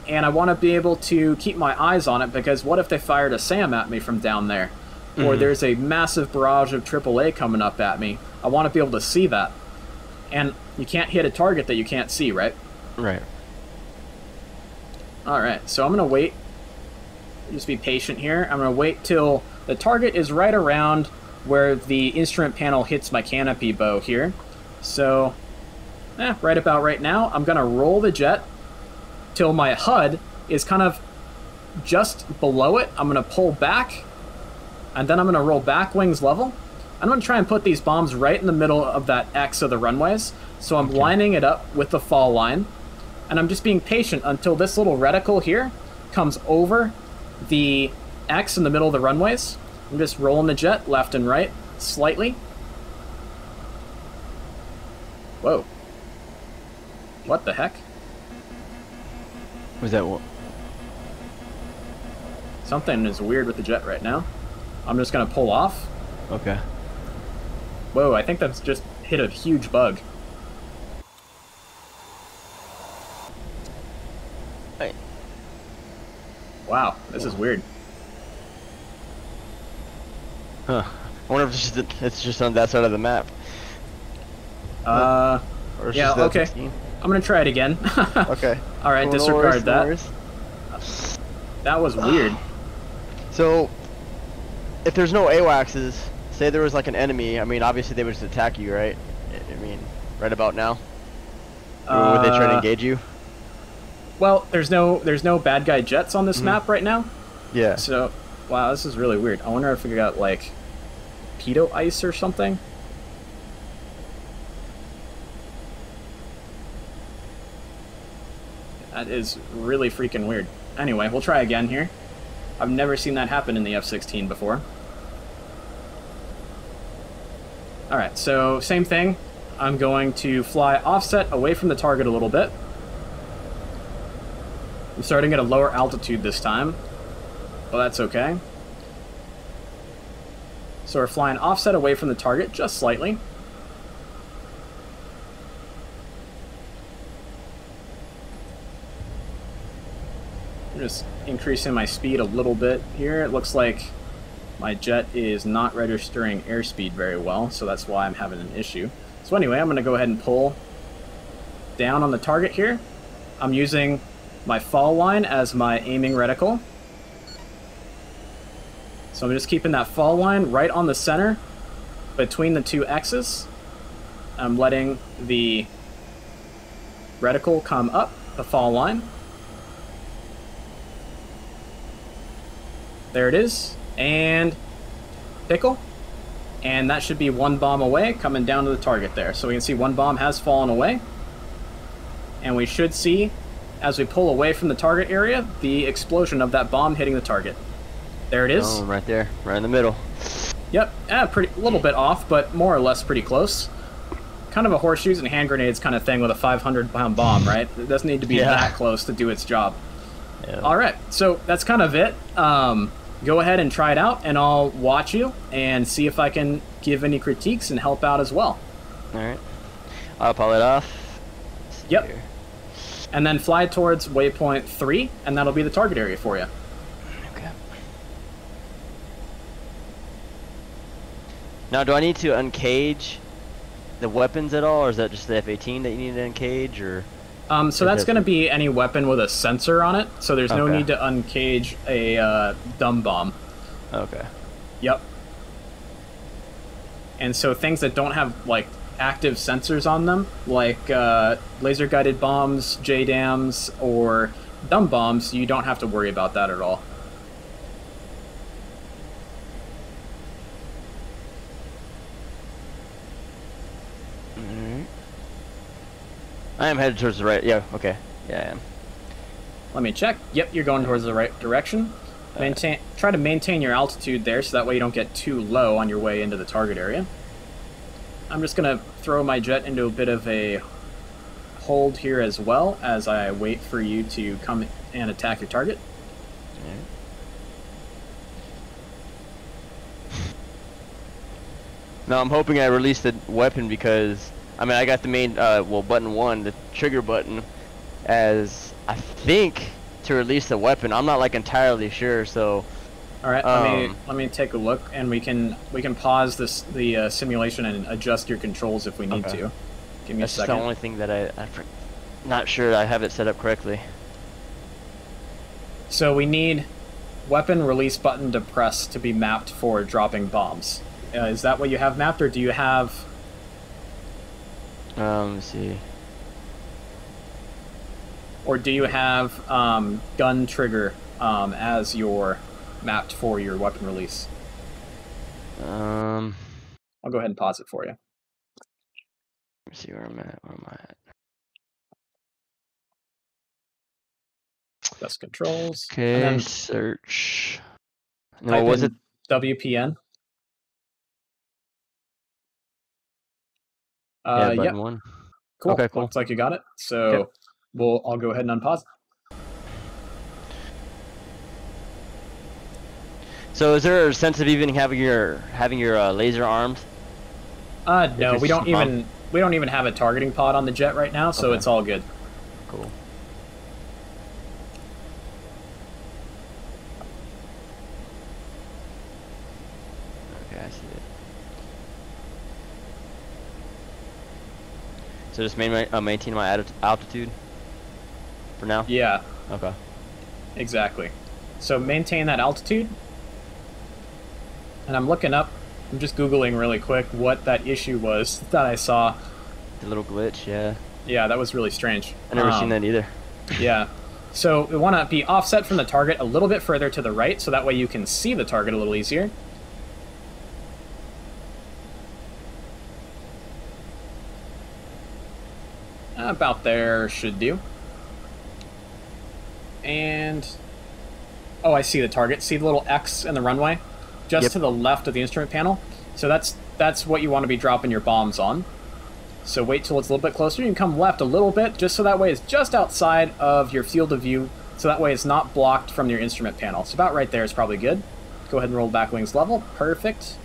A: and I want to be able to keep my eyes on it, because what if they fired a SAM at me from down there? Or there's a massive barrage of AAA coming up at me. I want to be able to see that. And you can't hit a target that you can't see, right?
B: Right.
A: Alright, so I'm going to wait. Just be patient here. I'm going to wait till the target is right around where the instrument panel hits my canopy bow here. So, right about right now, I'm going to roll the jet till my HUD is kind of just below it. I'm going to pull back, and then I'm going to roll back wings level. I'm going to try and put these bombs right in the middle of that X of the runways. So I'm lining it up with the fall line, and I'm just being patient until this little reticle here comes over the X in the middle of the runways. I'm just rolling the jet left and right slightly. Whoa. What the heck?
B: Was that what?
A: Something is weird with the jet right now. I'm just going to pull off.
B: Okay.
A: Whoa, I think that's just hit a huge bug.
B: Hey.
A: Wow, this is weird.
B: Huh. I wonder if it's just on that side of the map.
A: Yeah, okay.
B: F-16?
A: I'm gonna try it again.
B: Okay.
A: Alright, disregard that. That was weird.
B: So, if there's no AWACSs, say there was like an enemy, I mean, obviously they would just attack you, right? I mean, right about now? Or would they try to engage you?
A: Well, there's no bad guy jets on this map right now.
B: Yeah.
A: So, wow, this is really weird. I wonder if we got, like, Pitot Ice or something? That is really freaking weird. Anyway, we'll try again here. I've never seen that happen in the F-16 before. Alright, so same thing. I'm going to fly offset away from the target a little bit. I'm starting at a lower altitude this time, but that's okay. So we're flying offset away from the target just slightly. I'm just increasing my speed a little bit here. It looks like my jet is not registering airspeed very well, so that's why I'm having an issue. So anyway, I'm going to go ahead and pull down on the target here. I'm using my fall line as my aiming reticle. So I'm just keeping that fall line right on the center between the two X's. I'm letting the reticle come up the fall line. There it is, and pickle, and that should be one bomb away coming down to the target there. So we can see one bomb has fallen away, and we should see, as we pull away from the target area, the explosion of that bomb hitting the target. There it is.
B: Oh, right there, right in the middle.
A: Yep, a little bit off, but more or less pretty close. Kind of a horseshoes and hand grenades kind of thing with a 500-pound bomb, right? It doesn't need to be that close to do its job.
B: Yeah.
A: All right, so that's kind of it. Go ahead and try it out, and I'll watch you and see if I can give any critiques and help out as well.
B: All right. Autopilot off.
A: Yep. Here. And then fly towards waypoint 3, and that'll be the target area for you.
B: Okay. Now, do I need to uncage the weapons at all, or is that just the F-18 that you need to uncage, or?
A: So that's going to be any weapon with a sensor on it, so there's no need to uncage a dumb bomb.
B: Okay.
A: Yep. And so things that don't have, like, active sensors on them, like laser-guided bombs, JDAMs, or dumb bombs, you don't have to worry about that at all.
B: I am headed towards the right. Yeah, okay. Yeah, I am.
A: Let me check. Yep, you're going towards the right direction. Try to maintain your altitude there so that way you don't get too low on your way into the target area. I'm just going to throw my jet into a bit of a hold here as well as I wait for you to come and attack your target.
B: Now I'm hoping I release the weapon because I mean I got the main well, button 1, the trigger button, as I think to release the weapon. I'm not like entirely sure, so.
A: All right, let me take a look, and we can pause the simulation and adjust your controls if we need to. Give me a second.
B: That's the only thing that I'm not sure I have it set up correctly.
A: So we need weapon release button to press to be mapped for dropping bombs. Is that what you have mapped, or do you have?
B: Let's see.
A: Or do you have gun trigger as your mapped for your weapon release?
B: I'll
A: go ahead and pause it for you.
B: Let me see where I'm at. Where am I at?
A: That's controls.
B: Okay,
A: and then
B: search. No, what was it?
A: WPN.
B: Yeah, button 1.
A: Cool.
B: Okay, cool.
A: Looks like you got it. So I'll go ahead and unpause.
B: So is there a sense of even having your laser armed?
A: No, we don't even have a targeting pod on the jet right now, so it's all good.
B: Cool. Okay, I see it. So just maintain my altitude for now?
A: Yeah.
B: Okay.
A: Exactly. So maintain that altitude. And I'm looking up, I'm just Googling really quick what that issue was that I saw.
B: The little glitch, yeah.
A: Yeah, that was really strange.
B: I've never seen that either.
A: Yeah. So we want to be offset from the target a little bit further to the right, so that way you can see the target a little easier. About there should do. And oh, I see the target. See the little X in the runway? Just to the left of the instrument panel. So that's what you want to be dropping your bombs on. So wait till it's a little bit closer. You can come left a little bit, just so that way it's just outside of your field of view, so that way it's not blocked from your instrument panel. So about right there is probably good. Go ahead and roll back wings level. Perfect.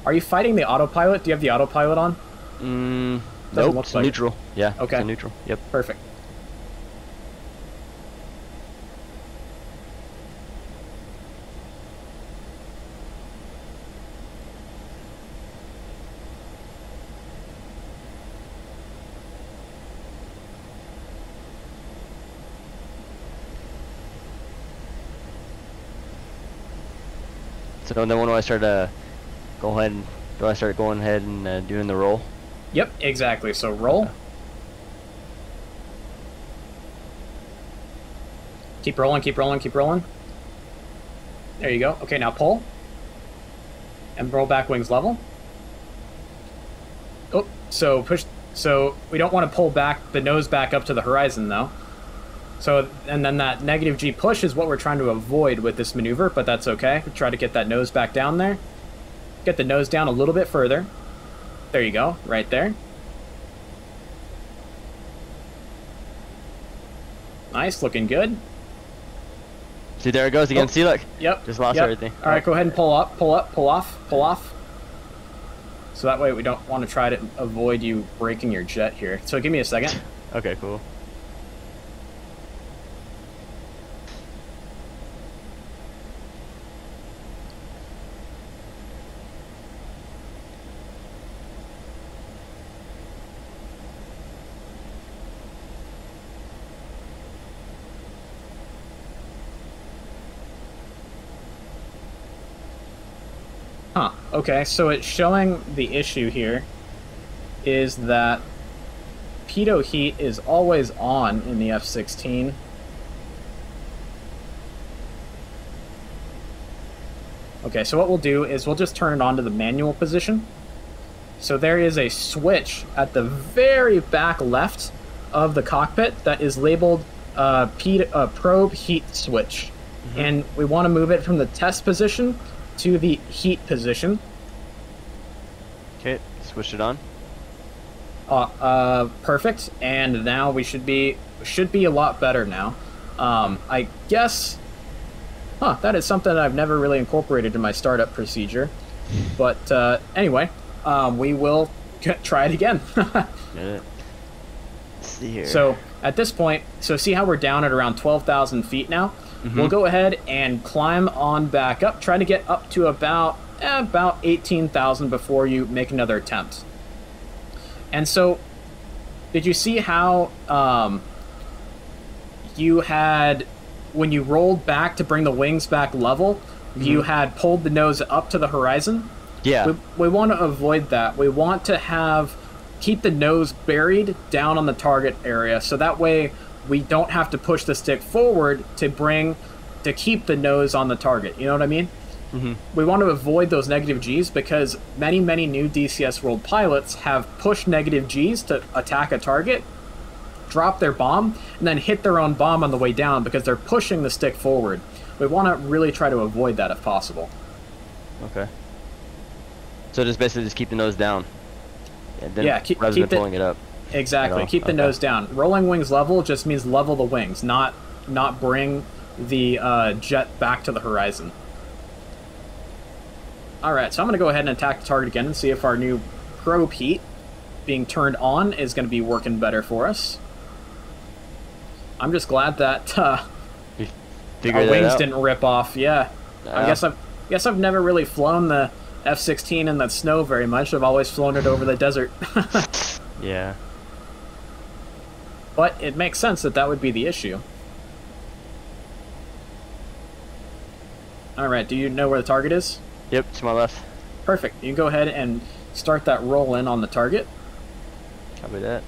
A: Are you fighting the autopilot? Do you have the autopilot on?
B: Nope, it's neutral. Yeah,
A: okay.
B: It's neutral. Yep.
A: Perfect.
B: So then when do I start going ahead and doing the roll?
A: Yep, exactly. So roll. Okay. Keep rolling, keep rolling, keep rolling. There you go. Okay, now pull. And roll back wings level. Oh, so push. So we don't want to pull back the nose back up to the horizon, though. So, and then that negative G push is what we're trying to avoid with this maneuver, but that's okay. We try to get that nose back down there. Get the nose down a little bit further. There you go, right there. Nice, looking good.
B: See, there it goes again. See, look.
A: Yep.
B: Just lost everything.
A: All right, go ahead and pull up, pull up, pull off, pull off. So that way we don't want to try to avoid you breaking your jet here. So give me a second.
B: Okay, cool.
A: Huh, okay, so it's showing the issue here is that pitot heat is always on in the F-16. Okay, so what we'll do is we'll just turn it on to the manual position. So there is a switch at the very back left of the cockpit that is labeled probe heat switch. Mm-hmm. And we want to move it from the test position to the heat position.
B: Okay, switch it on.
A: Perfect. And now we should be a lot better now. I guess. Huh, that is something that I've never really incorporated in my startup procedure. But anyway, we will try it again.
B: Let's see here.
A: So at this point, so see how we're down at around 12,000 feet now? Mm-hmm. We'll go ahead and climb on back up. Try to get up to about 18,000 before you make another attempt. And so, did you see how you had, when you rolled back to bring the wings back level, mm-hmm. you had pulled the nose up to the horizon?
B: Yeah.
A: We want to avoid that. We want to keep the nose buried down on the target area, so that way we don't have to push the stick forward to keep the nose on the target. You know what I mean? Mm-hmm. We want to avoid those negative Gs because many new DCS World pilots have pushed negative Gs to attack a target, drop their bomb, and then hit their own bomb on the way down because they're pushing the stick forward. We want to really try to avoid that if possible.
B: Okay. So just basically keep the nose down. And then
A: yeah,
B: rather than pulling it up.
A: Exactly. Keep the nose down. Rolling wings level just means level the wings, not bring the jet back to the horizon. Alright, so I'm going to go ahead and attack the target again and see if our new probe heat being turned on is going to be working better for us. I'm just glad that our wings didn't rip off. Yeah. I guess I've never really flown the F-16 in the snow very much. I've always flown it over the desert.
B: Yeah.
A: But it makes sense that would be the issue. Alright, do you know where the target is?
B: Yep, to my left.
A: Perfect. You can go ahead and start that roll in on the target.
B: Copy that.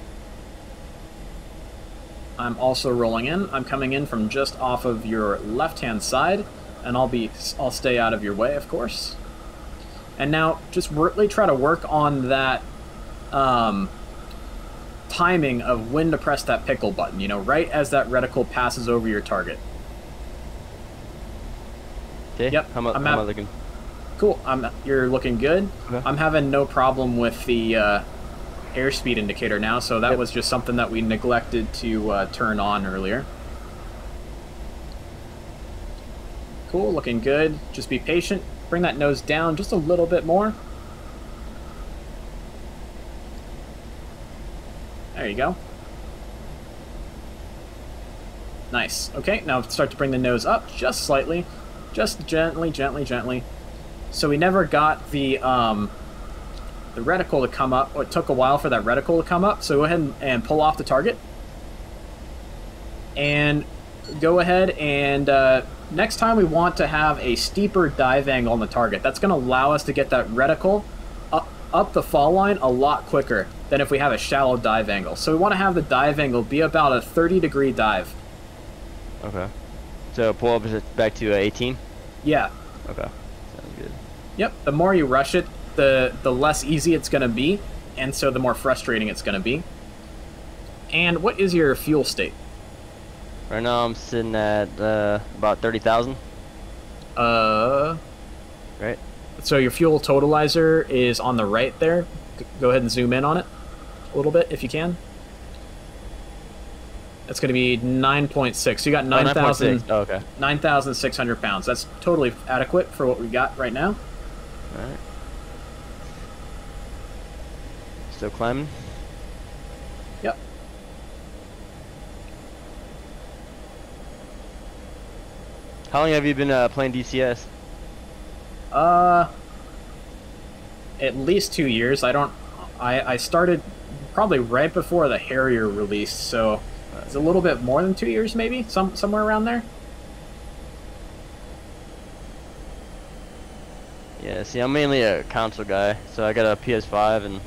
A: I'm also rolling in. I'm coming in from just off of your left-hand side, and I'll stay out of your way, of course. And now, just really try to work on that timing of when to press that pickle button, you know, right as that reticle passes over your target.
B: Okay.
A: Yep.
B: How am I looking?
A: Cool. You're looking good.
B: Okay.
A: I'm having no problem with the airspeed indicator now, so that was just something that we neglected to turn on earlier. Cool. Looking good. Just be patient. Bring that nose down just a little bit more. There you go. Nice. Okay, now start to bring the nose up just slightly. Just gently, gently, gently. So we never got the reticle to come up. It took a while for that reticle to come up, so go ahead and pull off the target. And go ahead and next time we want to have a steeper dive angle on the target. That's going to allow us to get that reticle up the fall line a lot quicker than if we have a shallow dive angle. So we want to have the dive angle be about a 30-degree dive.
B: Okay. So pull up back to 18?
A: Yeah.
B: Okay. Sounds good.
A: Yep. The more you rush it, the less easy it's going to be, and so the more frustrating it's going to be. And what is your fuel state?
B: Right now I'm sitting at about 30,000. Right.
A: So your fuel totalizer is on the right there. Go ahead and zoom in on it a little bit if you can. That's going to be 9.6. So you got 9,000.
B: Oh, okay.
A: 9,600 pounds. That's totally adequate for what we got right now.
B: All right. Still climbing.
A: Yep.
B: How long have you been playing DCS?
A: At least 2 years. I started probably right before the Harrier released, so it's a little bit more than 2 years, maybe somewhere around there.
B: Yeah, Yeah, see, I'm mainly a console guy, so I got a PS5, and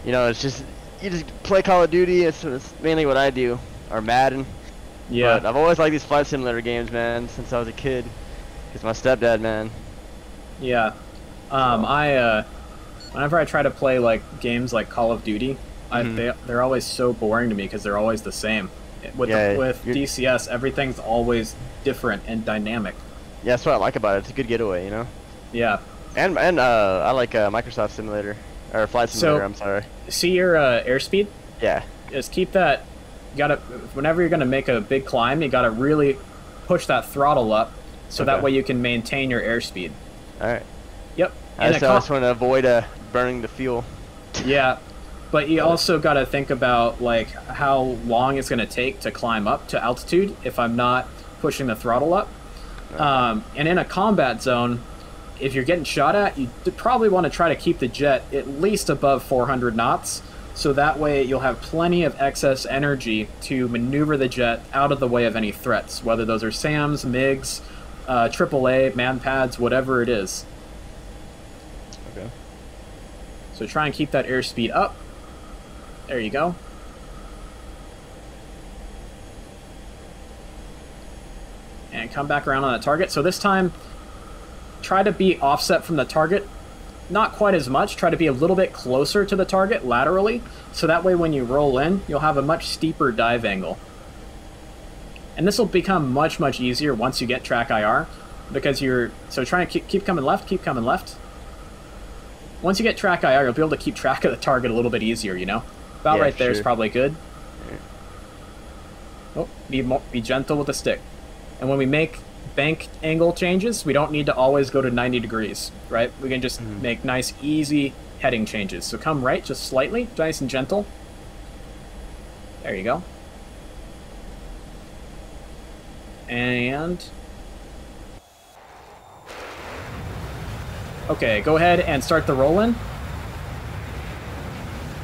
B: you know, it's just you just play Call of Duty. It's mainly what I do, or Madden.
A: Yeah.
B: But I've always liked these flight simulator games, man, since I was a kid. Cause my stepdad, man.
A: Yeah. Whenever I try to play like games like Call of Duty, they're always so boring to me because they're always the same. With DCS, everything's always different and dynamic.
B: Yeah, that's what I like about it. It's a good getaway, you know.
A: Yeah.
B: And I like Microsoft Simulator or Flight Simulator. I'm sorry.
A: See your airspeed?
B: Yeah.
A: Just keep that. Whenever you're gonna make a big climb, you gotta really push that throttle up, so that way you can maintain your airspeed.
B: All right.
A: Yep.
B: I just want to avoid burning the fuel.
A: Yeah, but you also got to think about like how long it's going to take to climb up to altitude if I'm not pushing the throttle up. And in a combat zone, if you're getting shot at, you probably want to try to keep the jet at least above 400 knots, so that way you'll have plenty of excess energy to maneuver the jet out of the way of any threats, whether those are SAMs, MiGs, AAA, manpads, whatever it is.
B: Okay.
A: So try and keep that airspeed up. There you go. And come back around on the target. So this time, try to be offset from the target. Not quite as much. Try to be a little bit closer to the target laterally. So that way when you roll in, you'll have a much steeper dive angle. And this will become much, much easier once you get track IR. Because so try and keep coming left, keep coming left. Once you get track IR, you'll be able to keep track of the target a little bit easier, you know? About right there is probably good. Oh, be gentle with the stick. And when we make bank angle changes, we don't need to always go to 90 degrees, right? We can just make nice, easy heading changes. So come right, just slightly, nice and gentle. There you go. And... okay, go ahead and start the roll-in.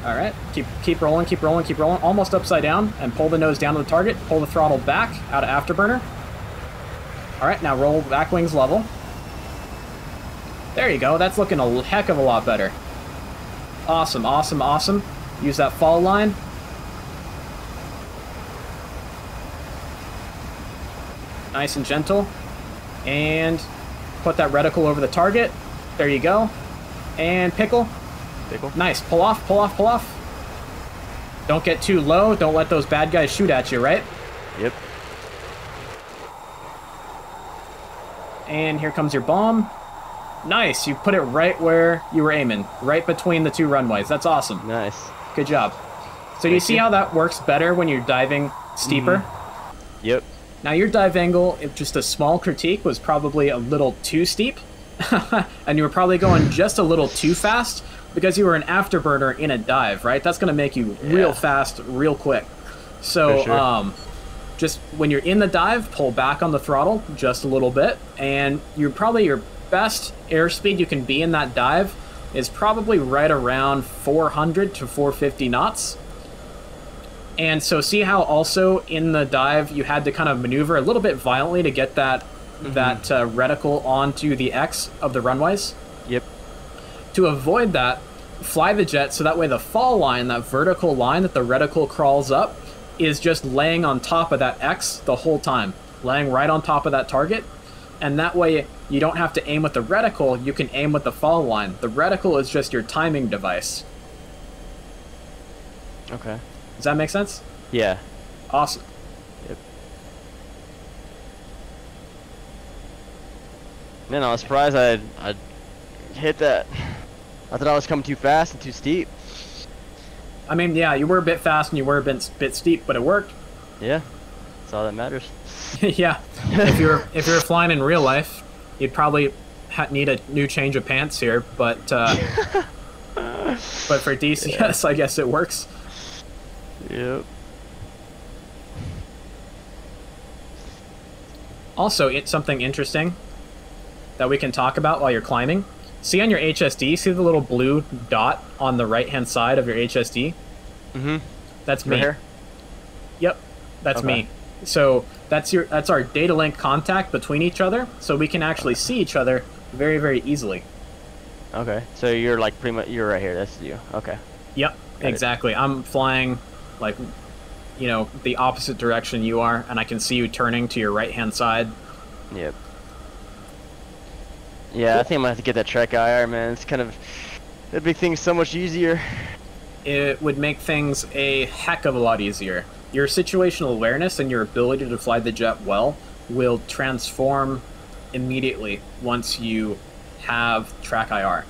A: Alright, keep rolling, keep rolling, keep rolling. Almost upside down, and pull the nose down to the target. Pull the throttle back out of afterburner. Alright, now roll back wings level. There you go, that's looking a heck of a lot better. Awesome, awesome, awesome. Use that fall line. Nice and gentle. And put that reticle over the target. There you go. And pickle.
B: Pickle.
A: Nice. Pull off, pull off, pull off. Don't get too low. Don't let those bad guys shoot at you, right?
B: Yep.
A: And here comes your bomb. Nice. You put it right where you were aiming. Right between the two runways. That's awesome.
B: Nice.
A: Good job. So you see how that works better when you're diving steeper?
B: Yep.
A: Now your dive angle, if just a small critique, was probably a little too steep. And you were probably going just a little too fast because you were an afterburner in a dive, right? That's going to make you real fast, real quick. So just when you're in the dive, pull back on the throttle just a little bit, and you're probably your best airspeed you can be in that dive is probably right around 400 to 450 knots. And so see how also in the dive you had to kind of maneuver a little bit violently to get that reticle onto the X of the runways?
B: Yep.
A: To avoid that, fly the jet so that way the fall line, that vertical line that the reticle crawls up, is just laying on top of that X the whole time. Laying right on top of that target. And that way you don't have to aim with the reticle, you can aim with the fall line. The reticle is just your timing device.
B: Okay.
A: Does that make sense?
B: Yeah.
A: Awesome.
B: Yep. Man, I was surprised I hit that. I thought I was coming too fast and too steep.
A: I mean, yeah, you were a bit fast and you were a bit steep, but it worked.
B: Yeah. That's all that matters.
A: Yeah. If you were flying in real life, you'd probably need a new change of pants here, but but for DCS, I guess it works.
B: Yep.
A: Also, it's something interesting that we can talk about while you're climbing. See on your HSD, see the little blue dot on the right-hand side of your HSD?
B: Mm-hmm.
A: That's me.
B: Here?
A: Yep, that's me. So that's our data link contact between each other, so we can actually see each other very, very easily.
B: Okay, so you're like pretty much, you're right here, that's you. Okay.
A: Yep, exactly. I'm flying like, you know, the opposite direction you are, and I can see you turning to your right-hand side.
B: Yep. Yeah, cool. I think I'm gonna have to get that track IR, man. It's kind of, it'd make things so much easier.
A: It would make things a heck of a lot easier. Your situational awareness and your ability to fly the jet well will transform immediately once you have track IR.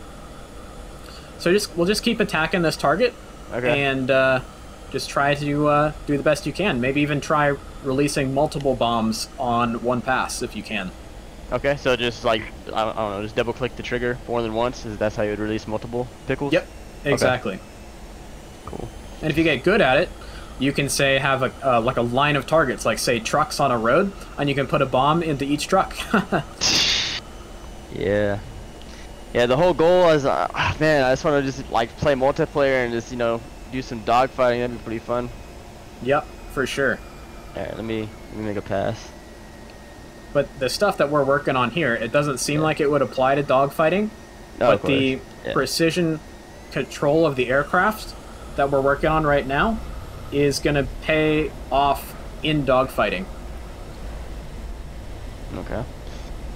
A: So we'll just keep attacking this target,
B: okay,
A: and just try to do the best you can. Maybe even try releasing multiple bombs on one pass if you can.
B: Okay, so just like, I don't know, just double click the trigger more than once. That's how you would release multiple pickles?
A: Yep, exactly.
B: Okay. Cool.
A: And if you get good at it, you can say have like a line of targets, like say trucks on a road, and you can put a bomb into each truck.
B: Yeah. Yeah, the whole goal is, man, I just want to just like play multiplayer and just, you know, do some dogfighting. That'd be pretty fun.
A: Yep, for sure.
B: Alright, let me make a pass.
A: But the stuff that we're working on here, it doesn't seem like it would apply to dogfighting, but the precision control of the aircraft that we're working on right now is going to pay off in dogfighting.
B: Okay.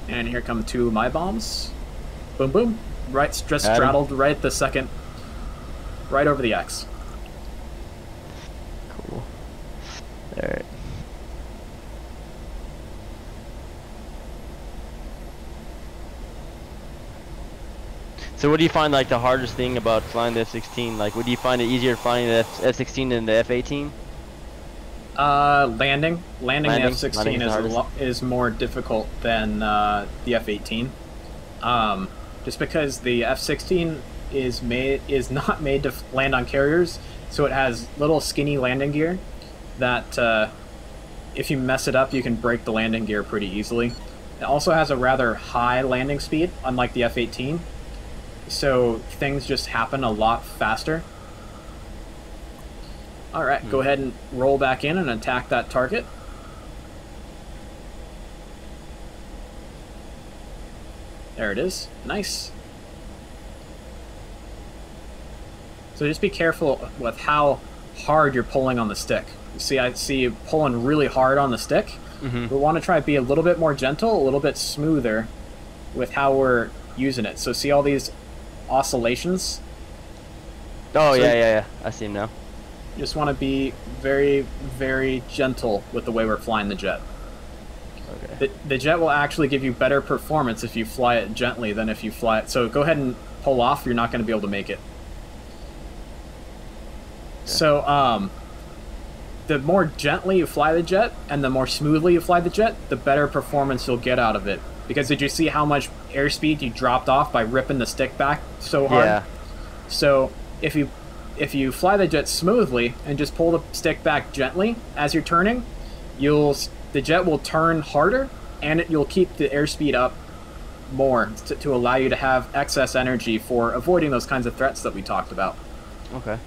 A: And here come two of my bombs. Boom, boom. Right, just straddled right the second, right over the X.
B: Cool. Alright. So what do you find like the hardest thing about flying the F-16? Like, would you find it easier flying the F-16 than the F-18?
A: Landing the F-16 is more difficult than the F-18. Just because the F-16 is not made to land on carriers, so it has little skinny landing gear that if you mess it up, you can break the landing gear pretty easily. It also has a rather high landing speed, unlike the F-18. So things just happen a lot faster. Alright, go ahead and roll back in and attack that target. There it is. Nice. So just be careful with how hard you're pulling on the stick. You see, I see you pulling really hard on the stick. We want to try to be a little bit more gentle, a little bit smoother with how we're using it. So see all these oscillations?
B: Oh, so yeah. I see them now.
A: You just want to be very, very gentle with the way we're flying the jet. Okay. The jet will actually give you better performance if you fly it gently than if you fly it. So go ahead and pull off. You're not going to be able to make it. Okay. So the more gently you fly the jet and the more smoothly you fly the jet, the better performance you'll get out of it. Because did you see how much airspeed you dropped off by ripping the stick back so hard?
B: Yeah.
A: So if you fly the jet smoothly and just pull the stick back gently as you're turning, the jet will turn harder, and you'll keep the airspeed up more to allow you to have excess energy for avoiding those kinds of threats that we talked about.
B: Okay.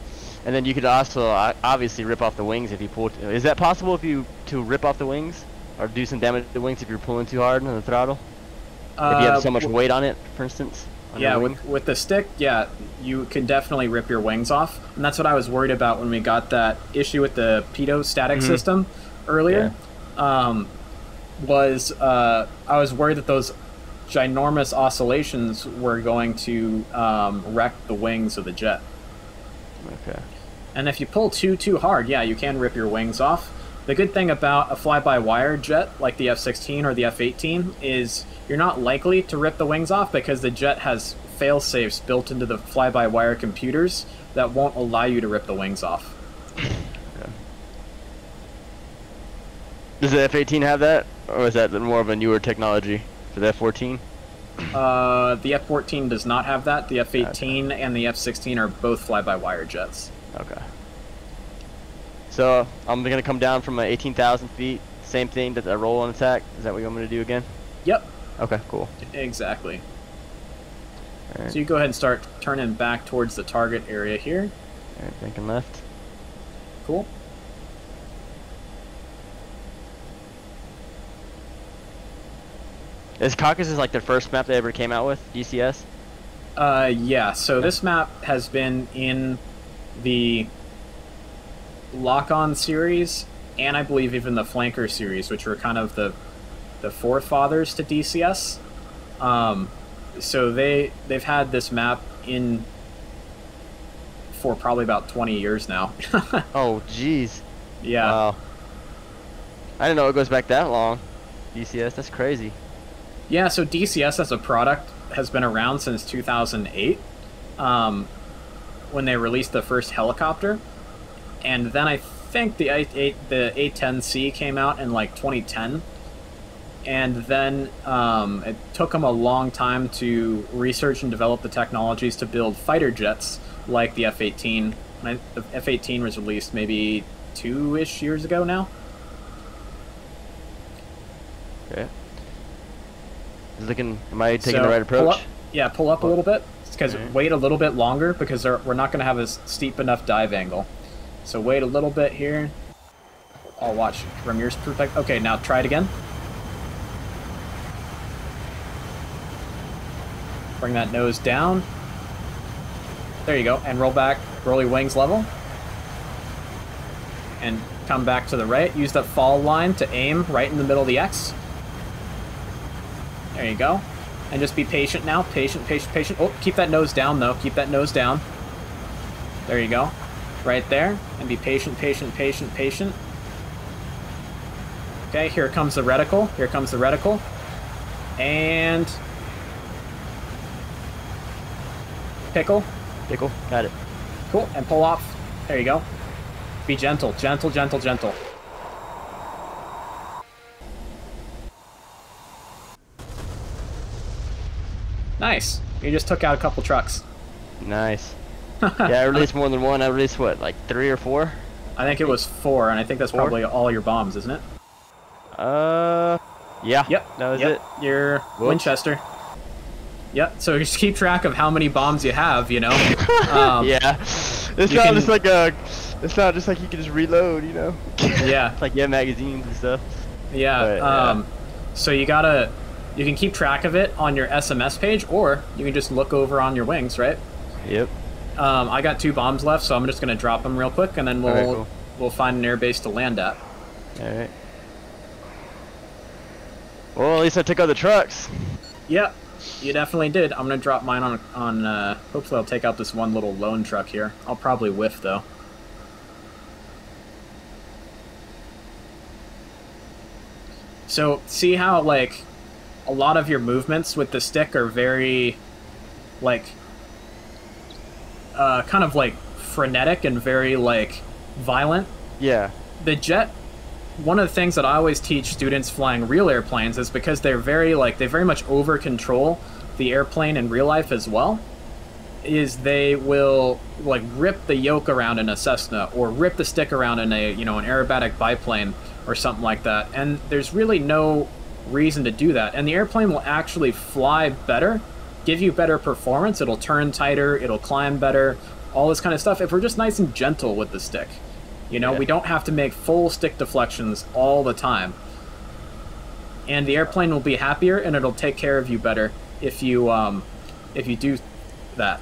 B: And then you could also obviously rip off the wings if you pull. Is that possible to rip off the wings or do some damage to the wings if you're pulling too hard on the throttle? If you have so much weight on it, for instance?
A: Yeah, with the stick, yeah, you can definitely rip your wings off. And that's what I was worried about when we got that issue with the Pitot static system earlier. Yeah. I was worried that those ginormous oscillations were going to wreck the wings of the jet.
B: Okay.
A: And if you pull too hard, yeah, you can rip your wings off. The good thing about a fly-by-wire jet like the F-16 or the F-18 is you're not likely to rip the wings off because the jet has fail-safes built into the fly-by-wire computers that won't allow you to rip the wings off.
B: Okay. Does the F-18 have that, or is that more of a newer technology for the F-14?
A: The F-14 does not have that. The F-18 and the F-16 are both fly-by-wire jets.
B: Okay. So I'm gonna come down from 18,000 feet. Same thing that I roll on attack. Is that what you want me to do again?
A: Yep.
B: Okay. Cool.
A: Exactly.
B: All right.
A: So you go ahead and start turning back towards the target area here.
B: All right, thinking left.
A: Cool.
B: Is Caucasus like their first map they ever came out with? DCS?
A: Yeah, so this map has been in the Lock-On series, and I believe even the Flanker series, which were kind of the forefathers to DCS. So they've had this map in for probably about 20 years now.
B: Oh, jeez.
A: Yeah.
B: Wow. I didn't know it goes back that long. DCS, that's crazy.
A: Yeah, so DCS as a product has been around since 2008, when they released the first helicopter. And then I think the A10C came out in like 2010. And then it took them a long time to research and develop the technologies to build fighter jets like the F-18. The F-18 was released maybe 2-ish years ago now.
B: Okay. Am I taking the right approach?
A: Pull up a little bit. Because wait a little bit longer, because we're not going to have a steep enough dive angle. So wait a little bit here. I'll watch from your perspective. Okay, now try it again. Bring that nose down. There you go. And roll back. Roll your wings level. And come back to the right. Use that fall line to aim right in the middle of the X. There you go. And just be patient now. Patient, patient, patient. Oh, keep that nose down, though. Keep that nose down. There you go. Right there. And be patient, patient, patient, patient. Okay, here comes the reticle. Here comes the reticle. And... pickle.
B: Pickle. Got it.
A: Cool. And pull off. There you go. Be gentle. Gentle, gentle, gentle. Nice. You just took out a couple trucks.
B: Nice. Yeah, I released more than one. I released, what, like 3 or 4?
A: I think it was 4, and I think that's
B: 4?
A: probably all your bombs, isn't it?
B: Yeah.
A: Yep.
B: That was it.
A: Your
B: Whoops.
A: Winchester. Yep, so just keep track of how many bombs you have, you know?
B: Yeah. It's not just like it's not just like you can just reload, you know?
A: Yeah.
B: It's like, yeah, magazines and stuff.
A: Yeah,
B: But,
A: so you can keep track of it on your SMS page, or you can just look over on your wings, right?
B: Yep.
A: I got 2 bombs left, so I'm just going to drop them real quick, and then we'll find an airbase to land at.
B: Alright. Well, at least I took out the trucks.
A: Yep, you definitely did. I'm going to drop mine on hopefully I'll take out this one little lone truck here. I'll probably whiff, though. So, see how, like, a lot of your movements with the stick are very, like, kind of, like, frenetic and very, like, violent?
B: Yeah.
A: The jet, one of the things that I always teach students flying real airplanes is because they're very, like, they very much over-control the airplane in real life as well, is they will, like, rip the yoke around in a Cessna or rip the stick around in a, you know, an aerobatic biplane or something like that. And there's really no reason to do that. And the airplane will actually fly better, give you better performance. It'll turn tighter, it'll climb better, all this kind of stuff if we're just nice and gentle with the stick. You know, we don't have to make full stick deflections all the time. And the airplane will be happier and it'll take care of you better if you do that.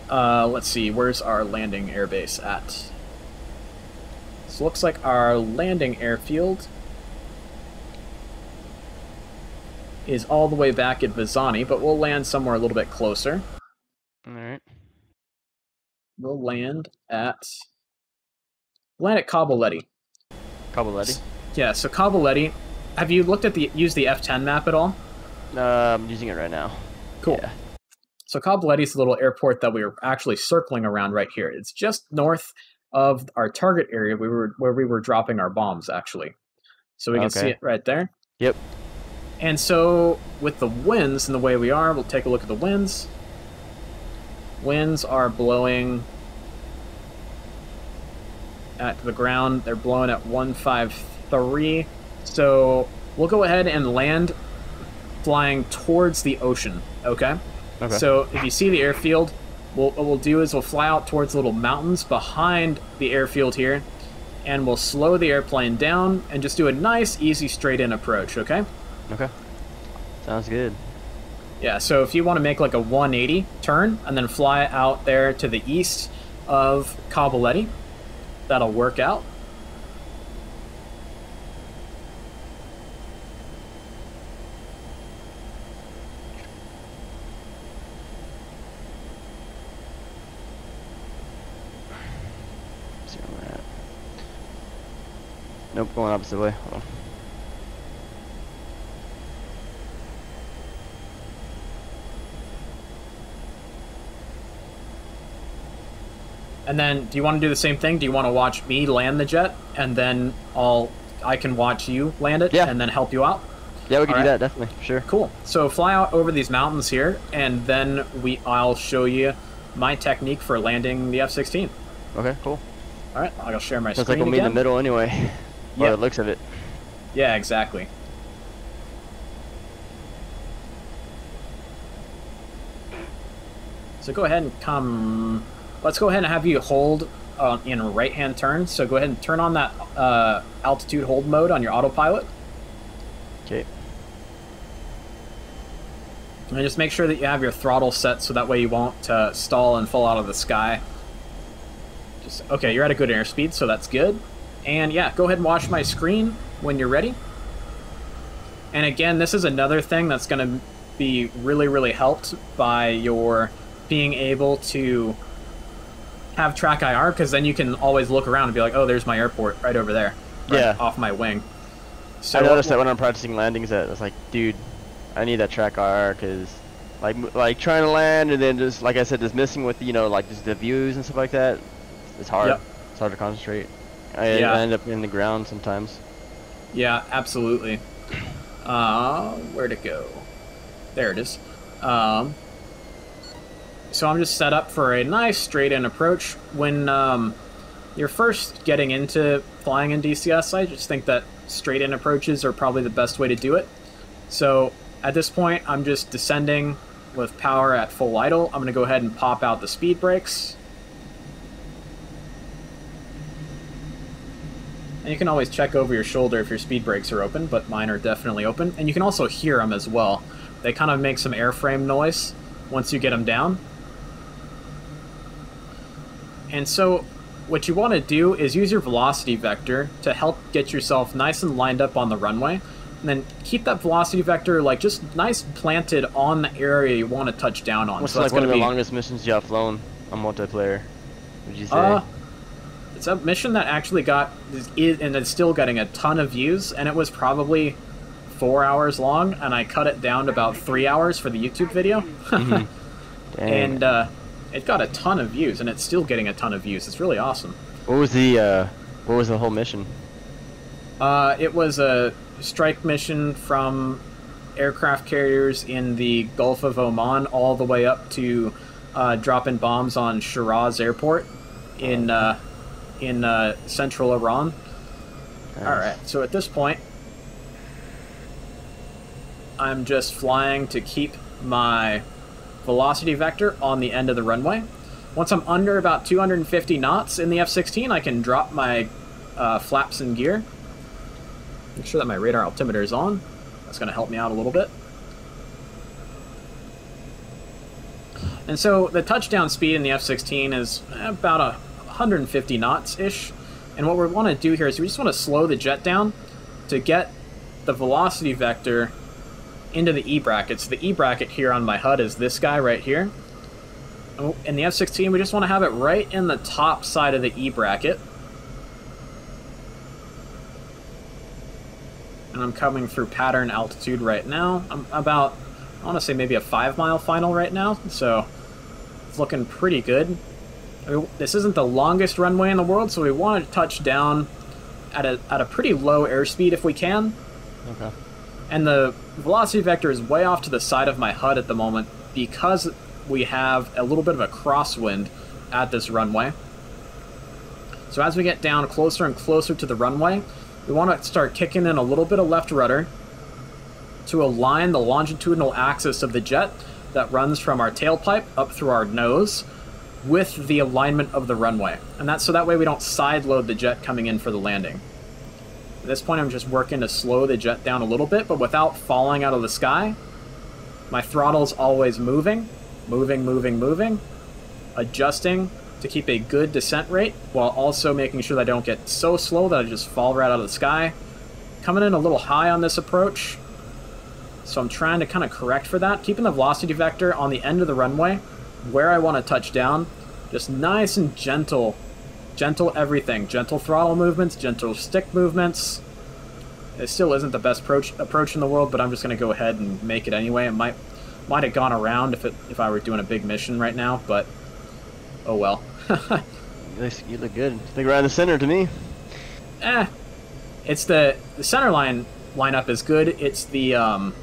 A: Let's see, where's our landing airbase at? So looks like our landing airfield is all the way back at Vizani, but we'll land somewhere a little bit closer.
B: Alright.
A: We'll land at Caballetti.
B: Caballetti?
A: Yeah, so Caballetti, have you looked at used the F10 map at all?
B: I'm using it right now.
A: Cool.
B: Yeah.
A: So Caballetti's the little airport that we were actually circling around right here. It's just north of our target area where we were dropping our bombs, actually. So we can see it right there.
B: Yep.
A: And so with the winds and the way we are, we'll take a look at the winds. Winds are blowing at the ground. They're blowing at 153. So we'll go ahead and land flying towards the ocean, okay?
B: Okay.
A: So if you see the airfield, what we'll do is we'll fly out towards little mountains behind the airfield here, and we'll slow the airplane down and just do a nice, easy, straight-in approach, okay?
B: Okay. Sounds good.
A: Yeah, so if you want to make like a 180 turn and then fly out there to the east of Cabaletti, that'll work out.
B: See where we're at. Nope, going opposite way. Hold on.
A: And then, do you want to do the same thing? Do you want to watch me land the jet, and then I can watch you land it, and then help you out?
B: Yeah, we can do that, definitely, sure.
A: Cool. So fly out over these mountains here, and then I'll show you my technique for landing the F-16.
B: Okay, cool.
A: All right, I'll share my screen
B: Looks like we'll meet in the middle anyway, by the looks of it.
A: Yeah, exactly. So go ahead and come... Let's go ahead and have you hold in right-hand turn. So go ahead and turn on that altitude hold mode on your autopilot.
B: Okay.
A: And just make sure that you have your throttle set so that way you won't stall and fall out of the sky. Okay, you're at a good airspeed, so that's good. And yeah, go ahead and watch my screen when you're ready. And again, this is another thing that's going to be really, really helped by your being able to have track IR, because then you can always look around and be like, oh, there's my airport right over there, right off my wing. So
B: I noticed that when I'm practicing landings, that it's like, dude, I need that track IR, because like trying to land and then just, like I said, just missing with, you know, like just the views and stuff like that. It's hard.
A: Yep.
B: It's hard to concentrate. I end up in the ground sometimes.
A: Yeah, absolutely. Where'd it go? There it is. So I'm just set up for a nice straight-in approach. When you're first getting into flying in DCS, I just think that straight-in approaches are probably the best way to do it. So at this point, I'm just descending with power at full idle. I'm going to go ahead and pop out the speed brakes. And you can always check over your shoulder if your speed brakes are open, but mine are definitely open. And you can also hear them as well. They kind of make some airframe noise once you get them down. And so what you want to do is use your velocity vector to help get yourself nice and lined up on the runway. And then keep that velocity vector like just nice planted on the area you want to touch down on.
B: What's like one of the longest missions you have flown on multiplayer, would you say?
A: It's a mission that actually and it's still getting a ton of views, and it was probably 4 hours long, and I cut it down to about 3 hours for the YouTube video. And it got a ton of views, and it's still getting a ton of views. It's really awesome.
B: What was the whole mission?
A: It was a strike mission from aircraft carriers in the Gulf of Oman all the way up to dropping bombs on Shiraz Airport in central Iran. Nice. All right, so at this point, I'm just flying to keep my velocity vector on the end of the runway. Once I'm under about 250 knots in the F-16, I can drop my flaps and gear. Make sure that my radar altimeter is on. That's going to help me out a little bit. And so the touchdown speed in the F-16 is about 150 knots-ish. And what we want to do here is we just want to slow the jet down to get the velocity vector into the E-bracket. So the E-bracket here on my HUD is this guy right here. In the F-16, we just want to have it right in the top side of the E-bracket. And I'm coming through pattern altitude right now. I'm about, I want to say maybe a 5-mile final right now, so it's looking pretty good. This isn't the longest runway in the world, so we want to touch down at a pretty low airspeed if we can.
B: Okay.
A: And the velocity vector is way off to the side of my HUD at the moment because we have a little bit of a crosswind at this runway. So as we get down closer and closer to the runway, we want to start kicking in a little bit of left rudder to align the longitudinal axis of the jet that runs from our tailpipe up through our nose with the alignment of the runway. And that's so that way we don't side load the jet coming in for the landing. At this point, I'm just working to slow the jet down a little bit, but without falling out of the sky. My throttle's always moving, adjusting to keep a good descent rate, while also making sure that I don't get so slow that I just fall right out of the sky. Coming in a little high on this approach, so I'm trying to kind of correct for that, keeping the velocity vector on the end of the runway, where I want to touch down, just nice and gentle everything, gentle throttle movements, gentle stick movements. It still isn't the best approach in the world, but I'm just going to go ahead and make it anyway. It might have gone around if I were doing a big mission right now, but oh well.
B: You look good. I think right in the center to me.
A: It's the center lineup is good. It's the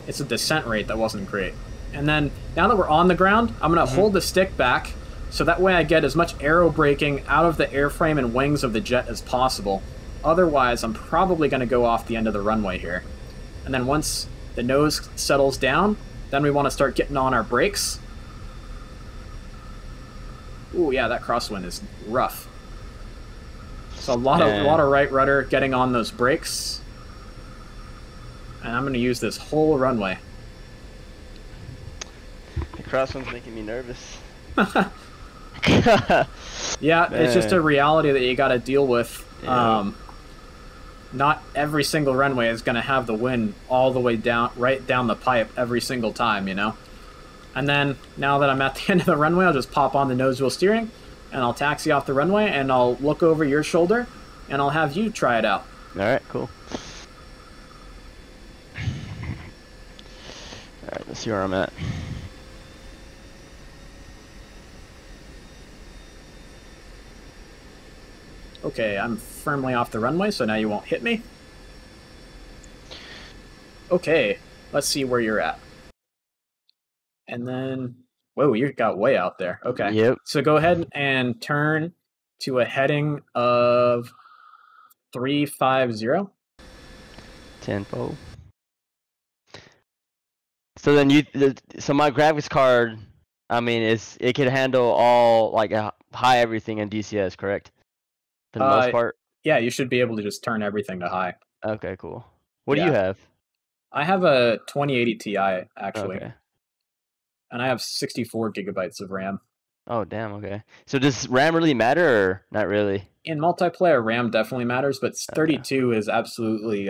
A: descent rate that wasn't great. And then now that we're on the ground, I'm gonna hold the stick back so that way I get as much aero braking out of the airframe and wings of the jet as possible. Otherwise, I'm probably gonna go off the end of the runway here. And then once the nose settles down, then we want to start getting on our brakes. Ooh, yeah, that crosswind is rough. So a lot of right rudder getting on those brakes. And I'm going to use this whole runway.
B: The crosswind's making me nervous.
A: Yeah, it's just a reality that you got to deal with.
B: Yeah.
A: Not every single runway is going to have the wind all the way down, right down the pipe every single time, you know? And then, now that I'm at the end of the runway, I'll just pop on the nose wheel steering, and I'll taxi off the runway, and I'll look over your shoulder, and I'll have you try it out.
B: Alright, cool. Alright, let's see where I'm at.
A: Okay, I'm firmly off the runway, so now you won't hit me. Okay, let's see where you're at. And then, whoa, you got way out there. Okay.
B: Yep.
A: So go ahead and turn to a heading of 350.
B: Tempo. So then so my graphics card, I mean, it can handle all, like, high everything in DCS, correct? For the most part?
A: Yeah, you should be able to just turn everything to high.
B: Okay, cool. What do you have?
A: I have a 2080 Ti, actually.
B: Okay.
A: And I have 64 gigabytes of RAM.
B: Oh, damn, okay. So does RAM really matter, or not really?
A: In multiplayer, RAM definitely matters, but 32 is absolutely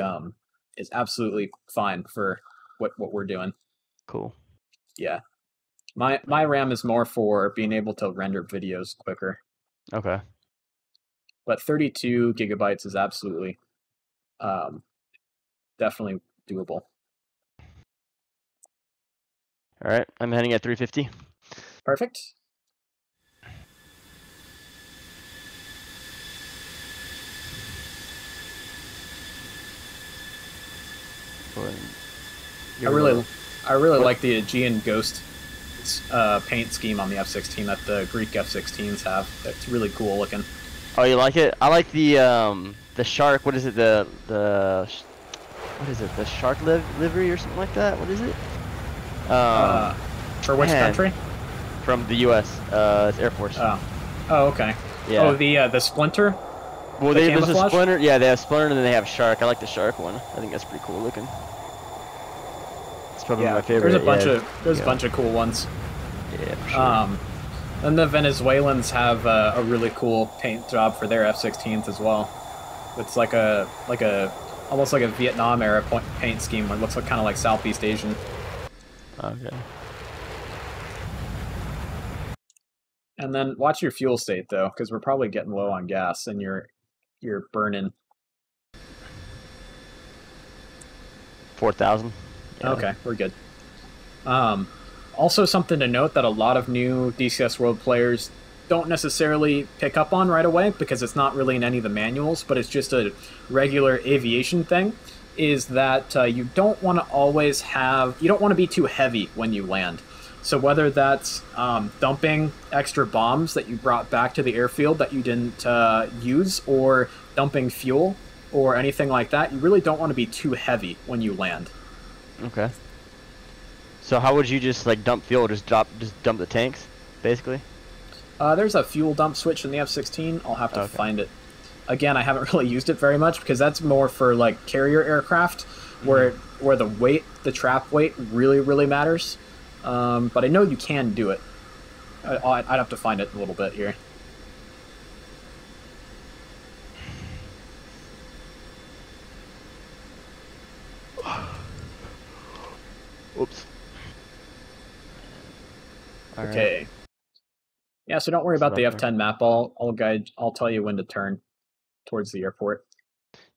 A: fine for what we're doing.
B: Cool.
A: Yeah. My RAM is more for being able to render videos quicker.
B: Okay.
A: But 32 gigabytes is absolutely definitely doable.
B: All right, I'm heading at 350.
A: Perfect. I really like the Aegean Ghost paint scheme on the F-16 that the Greek F-16s have. That's really cool looking.
B: Oh, you like it? I like the shark. What is it? The shark livery or something like that? What is it?
A: For which country?
B: From the U.S. It's Air Force.
A: Oh, okay.
B: Yeah.
A: Oh, the Splinter.
B: Well, there's a Splinter. Yeah, they have Splinter and then they have Shark. I like the Shark one. I think that's pretty cool looking. It's probably my favorite.
A: There's a bunch of cool ones.
B: Yeah, for sure.
A: And the Venezuelans have a really cool paint job for their F-16s as well. It's like almost like a Vietnam era paint scheme. It looks like kind of like Southeast Asian.
B: Okay.
A: And then watch your fuel state though, because we're probably getting low on gas, and you're burning
B: 4,000. Yeah.
A: Okay, we're good. Also, something to note that a lot of new DCS World players don't necessarily pick up on right away, because it's not really in any of the manuals, but it's just a regular aviation thing, is that you don't want to be too heavy when you land. So whether that's dumping extra bombs that you brought back to the airfield that you didn't use, or dumping fuel, or anything like that, you really don't want to be too heavy when you land.
B: Okay. So how would you just like dump fuel? Just dump the tanks, basically?
A: There's a fuel dump switch in the F-16. I'll have to find it. Again, I haven't really used it very much because that's more for like carrier aircraft, where where the trap weight really matters. But I know you can do it. I'd have to find it a little bit here.
B: Oops.
A: Okay. Right. Yeah, so don't worry about the F10 map. I'll tell you when to turn towards the airport.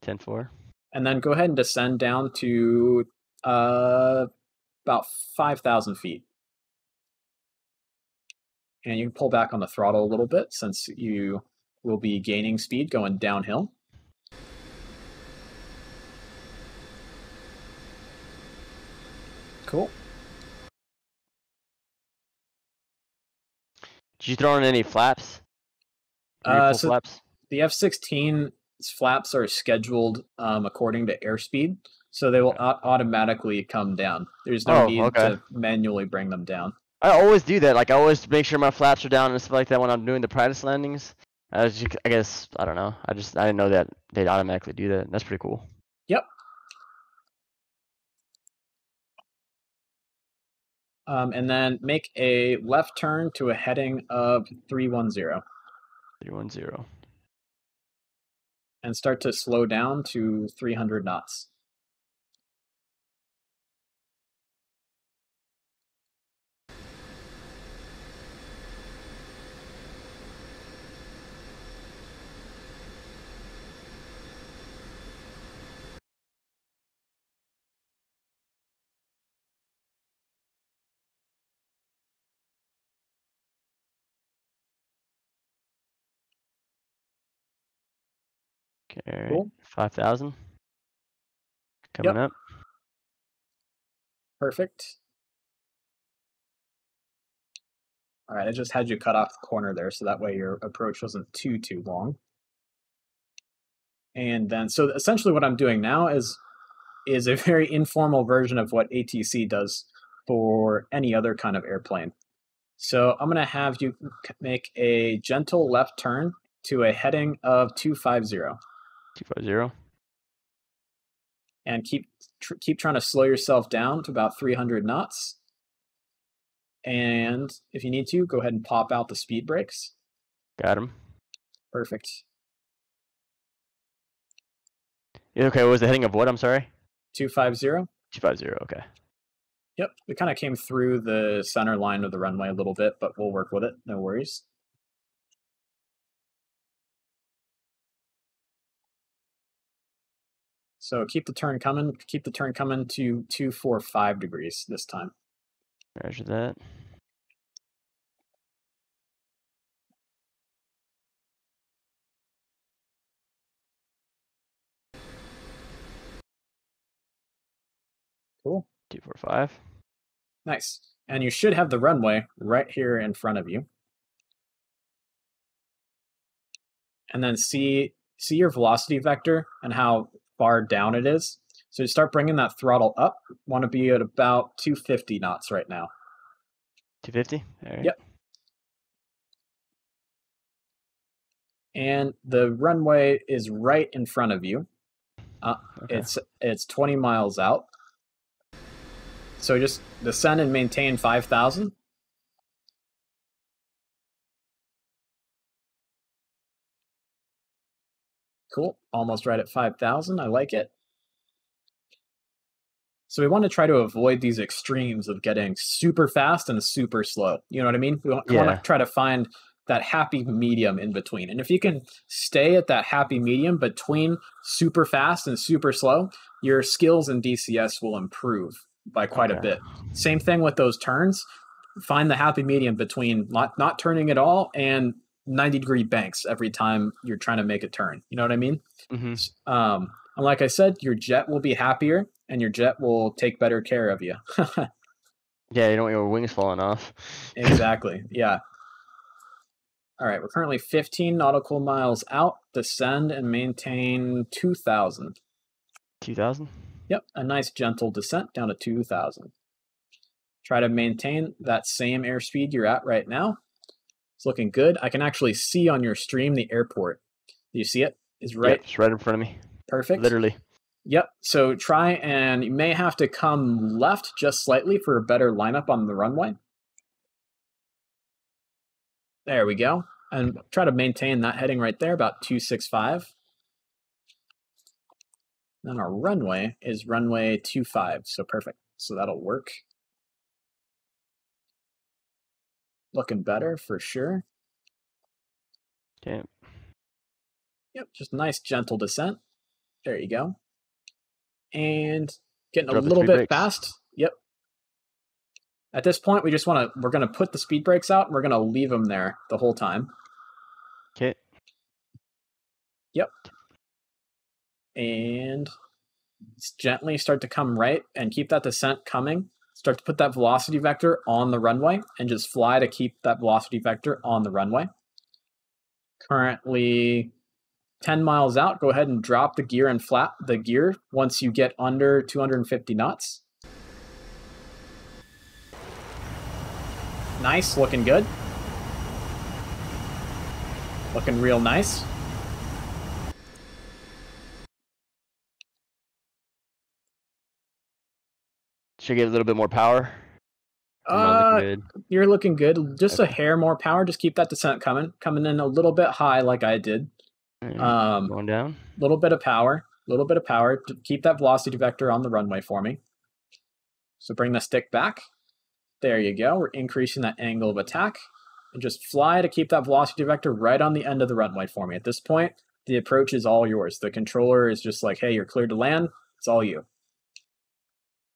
B: 10-4.
A: And then go ahead and descend down to about 5,000 feet. And you can pull back on the throttle a little bit since you will be gaining speed going downhill. Cool.
B: Did you throw in any flaps?
A: So flaps? The F-16's flaps are scheduled according to airspeed, so they will automatically come down. There's no need to manually bring them down.
B: I always do that. Like, I always make sure my flaps are down and stuff like that when I'm doing the practice landings. I guess, I don't know. I didn't know that they'd automatically do that. That's pretty cool.
A: Yep. And then make a left turn to a heading of 310.
B: 310.
A: And start to slow down to 300 knots.
B: Okay,
A: cool.
B: 5,000 coming up.
A: Perfect. All right, I just had you cut off the corner there, so that way your approach wasn't too long. And then, so essentially what I'm doing now is a very informal version of what ATC does for any other kind of airplane. So I'm going to have you make a gentle left turn to a heading of 250.
B: 250.
A: And keep trying to slow yourself down to about 300 knots. And if you need to, go ahead and pop out the speed brakes.
B: Got him.
A: Perfect.
B: Okay, what was the heading of what? I'm sorry?
A: 250.
B: 250, okay.
A: Yep, we kind of came through the center line of the runway a little bit, but we'll work with it, no worries. So keep the turn coming to 245 degrees this time.
B: Measure that.
A: Cool.
B: 245.
A: Nice. And you should have the runway right here in front of you. And then see your velocity vector and how far down it is. So you start bringing that throttle up. Want to be at about 250 knots right now.
B: 250? All right.
A: Yep. And the runway is right in front of you. Okay. It's 20 miles out. So just descend and maintain 5,000. Cool. Almost right at 5,000. I like it. So we want to try to avoid these extremes of getting super fast and super slow. You know what I mean? We want to try to find that happy medium in between. And if you can stay at that happy medium between super fast and super slow, your skills in DCS will improve by quite a bit. Same thing with those turns. Find the happy medium between not turning at all and 90-degree banks every time you're trying to make a turn. You know what I mean?
B: Mm-hmm.
A: And like I said, your jet will be happier and your jet will take better care of you.
B: Yeah, you don't want your wings falling off.
A: Exactly. Yeah. All right, we're currently 15 nautical miles out. Descend and maintain 2,000.
B: 2,000?
A: Yep, a nice gentle descent down to 2,000. Try to maintain that same airspeed you're at right now. It's looking good. I can actually see on your stream the airport. Do you see it? It's right.
B: Yep, it's right in front of me.
A: Perfect.
B: Literally.
A: Yep, so try and you may have to come left just slightly for a better lineup on the runway. There we go. And try to maintain that heading right there, about 265. Then our runway is runway 25, so perfect. So that'll work. Looking better for sure.
B: Okay.
A: Yep, just nice gentle descent. There you go. And getting a
B: Drop the
A: little
B: speed
A: bit
B: brakes.
A: fast. Yep. At this point, we're gonna put the speed brakes out and we're gonna leave them there the whole time.
B: Okay.
A: Yep. And gently start to come right and keep that descent coming. Start to put that velocity vector on the runway and just fly to keep that velocity vector on the runway. Currently 10 miles out, go ahead and drop the gear and flat the gear once you get under 250 knots. Nice, looking good. Looking real nice.
B: Should get a little bit more power. Good.
A: You're looking good. Just
B: Okay.
A: a hair more power. Just keep that descent coming in a little bit high like I did.
B: Going down.
A: Little bit of power. Little bit of power to keep that velocity vector on the runway for me. So bring the stick back. There you go. We're increasing that angle of attack. And just fly to keep that velocity vector right on the end of the runway for me. At this point, the approach is all yours. The controller is just like, hey, you're cleared to land. It's all you.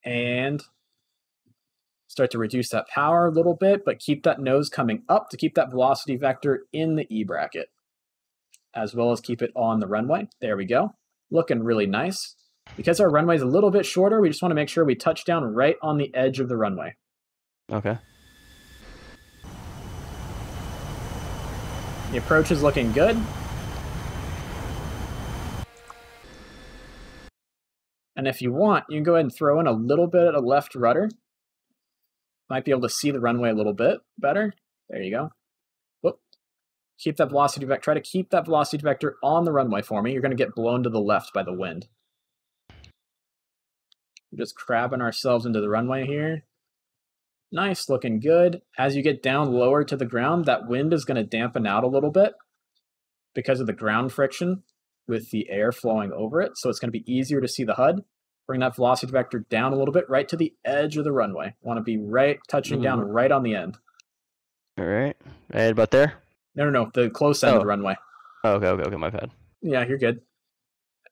A: And start to reduce that power a little bit, but keep that nose coming up to keep that velocity vector in the E bracket, as well as keep it on the runway. There we go. Looking really nice. Because our runway is a little bit shorter, we just want to make sure we touch down right on the edge of the runway.
B: Okay.
A: The approach is looking good. And if you want, you can go ahead and throw in a little bit of left rudder. Might be able to see the runway a little bit better. There you go. Whoop. Keep that velocity vector. Try to keep that velocity vector on the runway for me. You're going to get blown to the left by the wind. We're just crabbing ourselves into the runway here. Nice, looking good. As you get down lower to the ground, that wind is going to dampen out a little bit because of the ground friction with the air flowing over it. So it's going to be easier to see the HUD. Bring that velocity vector down a little bit, right to the edge of the runway. Want to be right, touching down right on the end.
B: All right. Right about there?
A: No, the close end of the runway.
B: Oh, okay, my bad.
A: Yeah, you're good.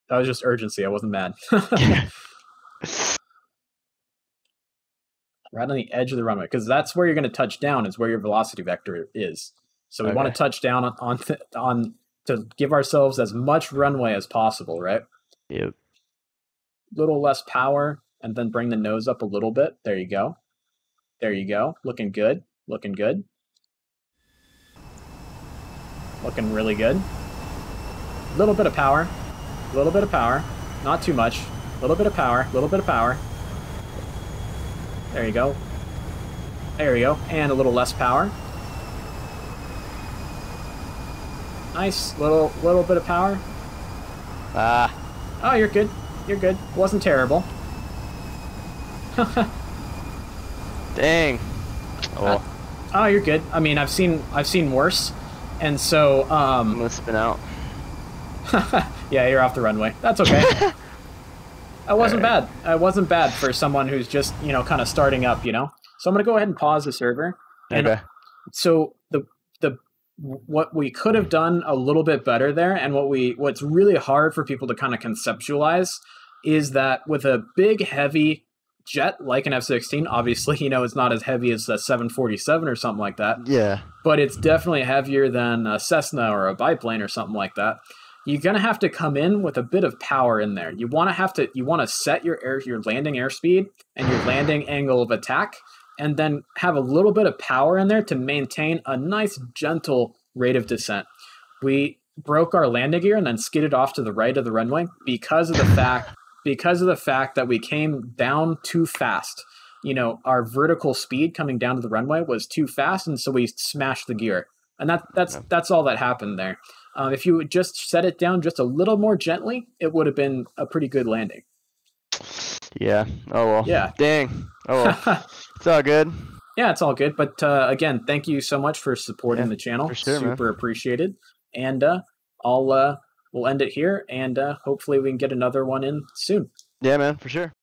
A: That was just urgency. I wasn't mad. Right on the edge of the runway, because that's where you're going to touch down, is where your velocity vector is. So we want to touch down on to give ourselves as much runway as possible, right?
B: Yep.
A: Little less power, and then bring the nose up a little bit. There you go. There you go. Looking good. Looking good. Looking really good. Little bit of power. Little bit of power. Not too much. Little bit of power. Little bit of power. There you go. There you go. And a little less power. Nice. Little bit of power. Oh, you're good. You're good. Wasn't terrible.
B: Dang.
A: Oh, you're good. I mean, I've seen worse. And so
B: I'm gonna spin out.
A: yeah, you're off the runway. That's okay. That wasn't bad. It wasn't bad for someone who's just, kind of starting up, So I'm going to go ahead and pause the server. And so what we could have done a little bit better there, and what's really hard for people to kind of conceptualize, is that with a big, heavy jet like an F-16, obviously, it's not as heavy as a 747 or something like that.
B: Yeah.
A: But it's definitely heavier than a Cessna or a biplane or something like that. You're going to have to come in with a bit of power in there. You want to set your landing airspeed and your landing angle of attack, and then have a little bit of power in there to maintain a nice gentle rate of descent. We broke our landing gear and then skidded off to the right of the runway because of the fact that we came down too fast. Our vertical speed coming down to the runway was too fast, and so we smashed the gear. And that's all that happened there. If you would just set it down just a little more gently, it would have been a pretty good landing.
B: Yeah. Oh well.
A: Yeah.
B: Dang. Oh well. It's all good.
A: Yeah, it's all good. But again, thank you so much for supporting the channel.
B: For sure,
A: Super
B: man.
A: appreciated. And we'll end it here, and hopefully we can get another one in soon.
B: Yeah, man, for sure.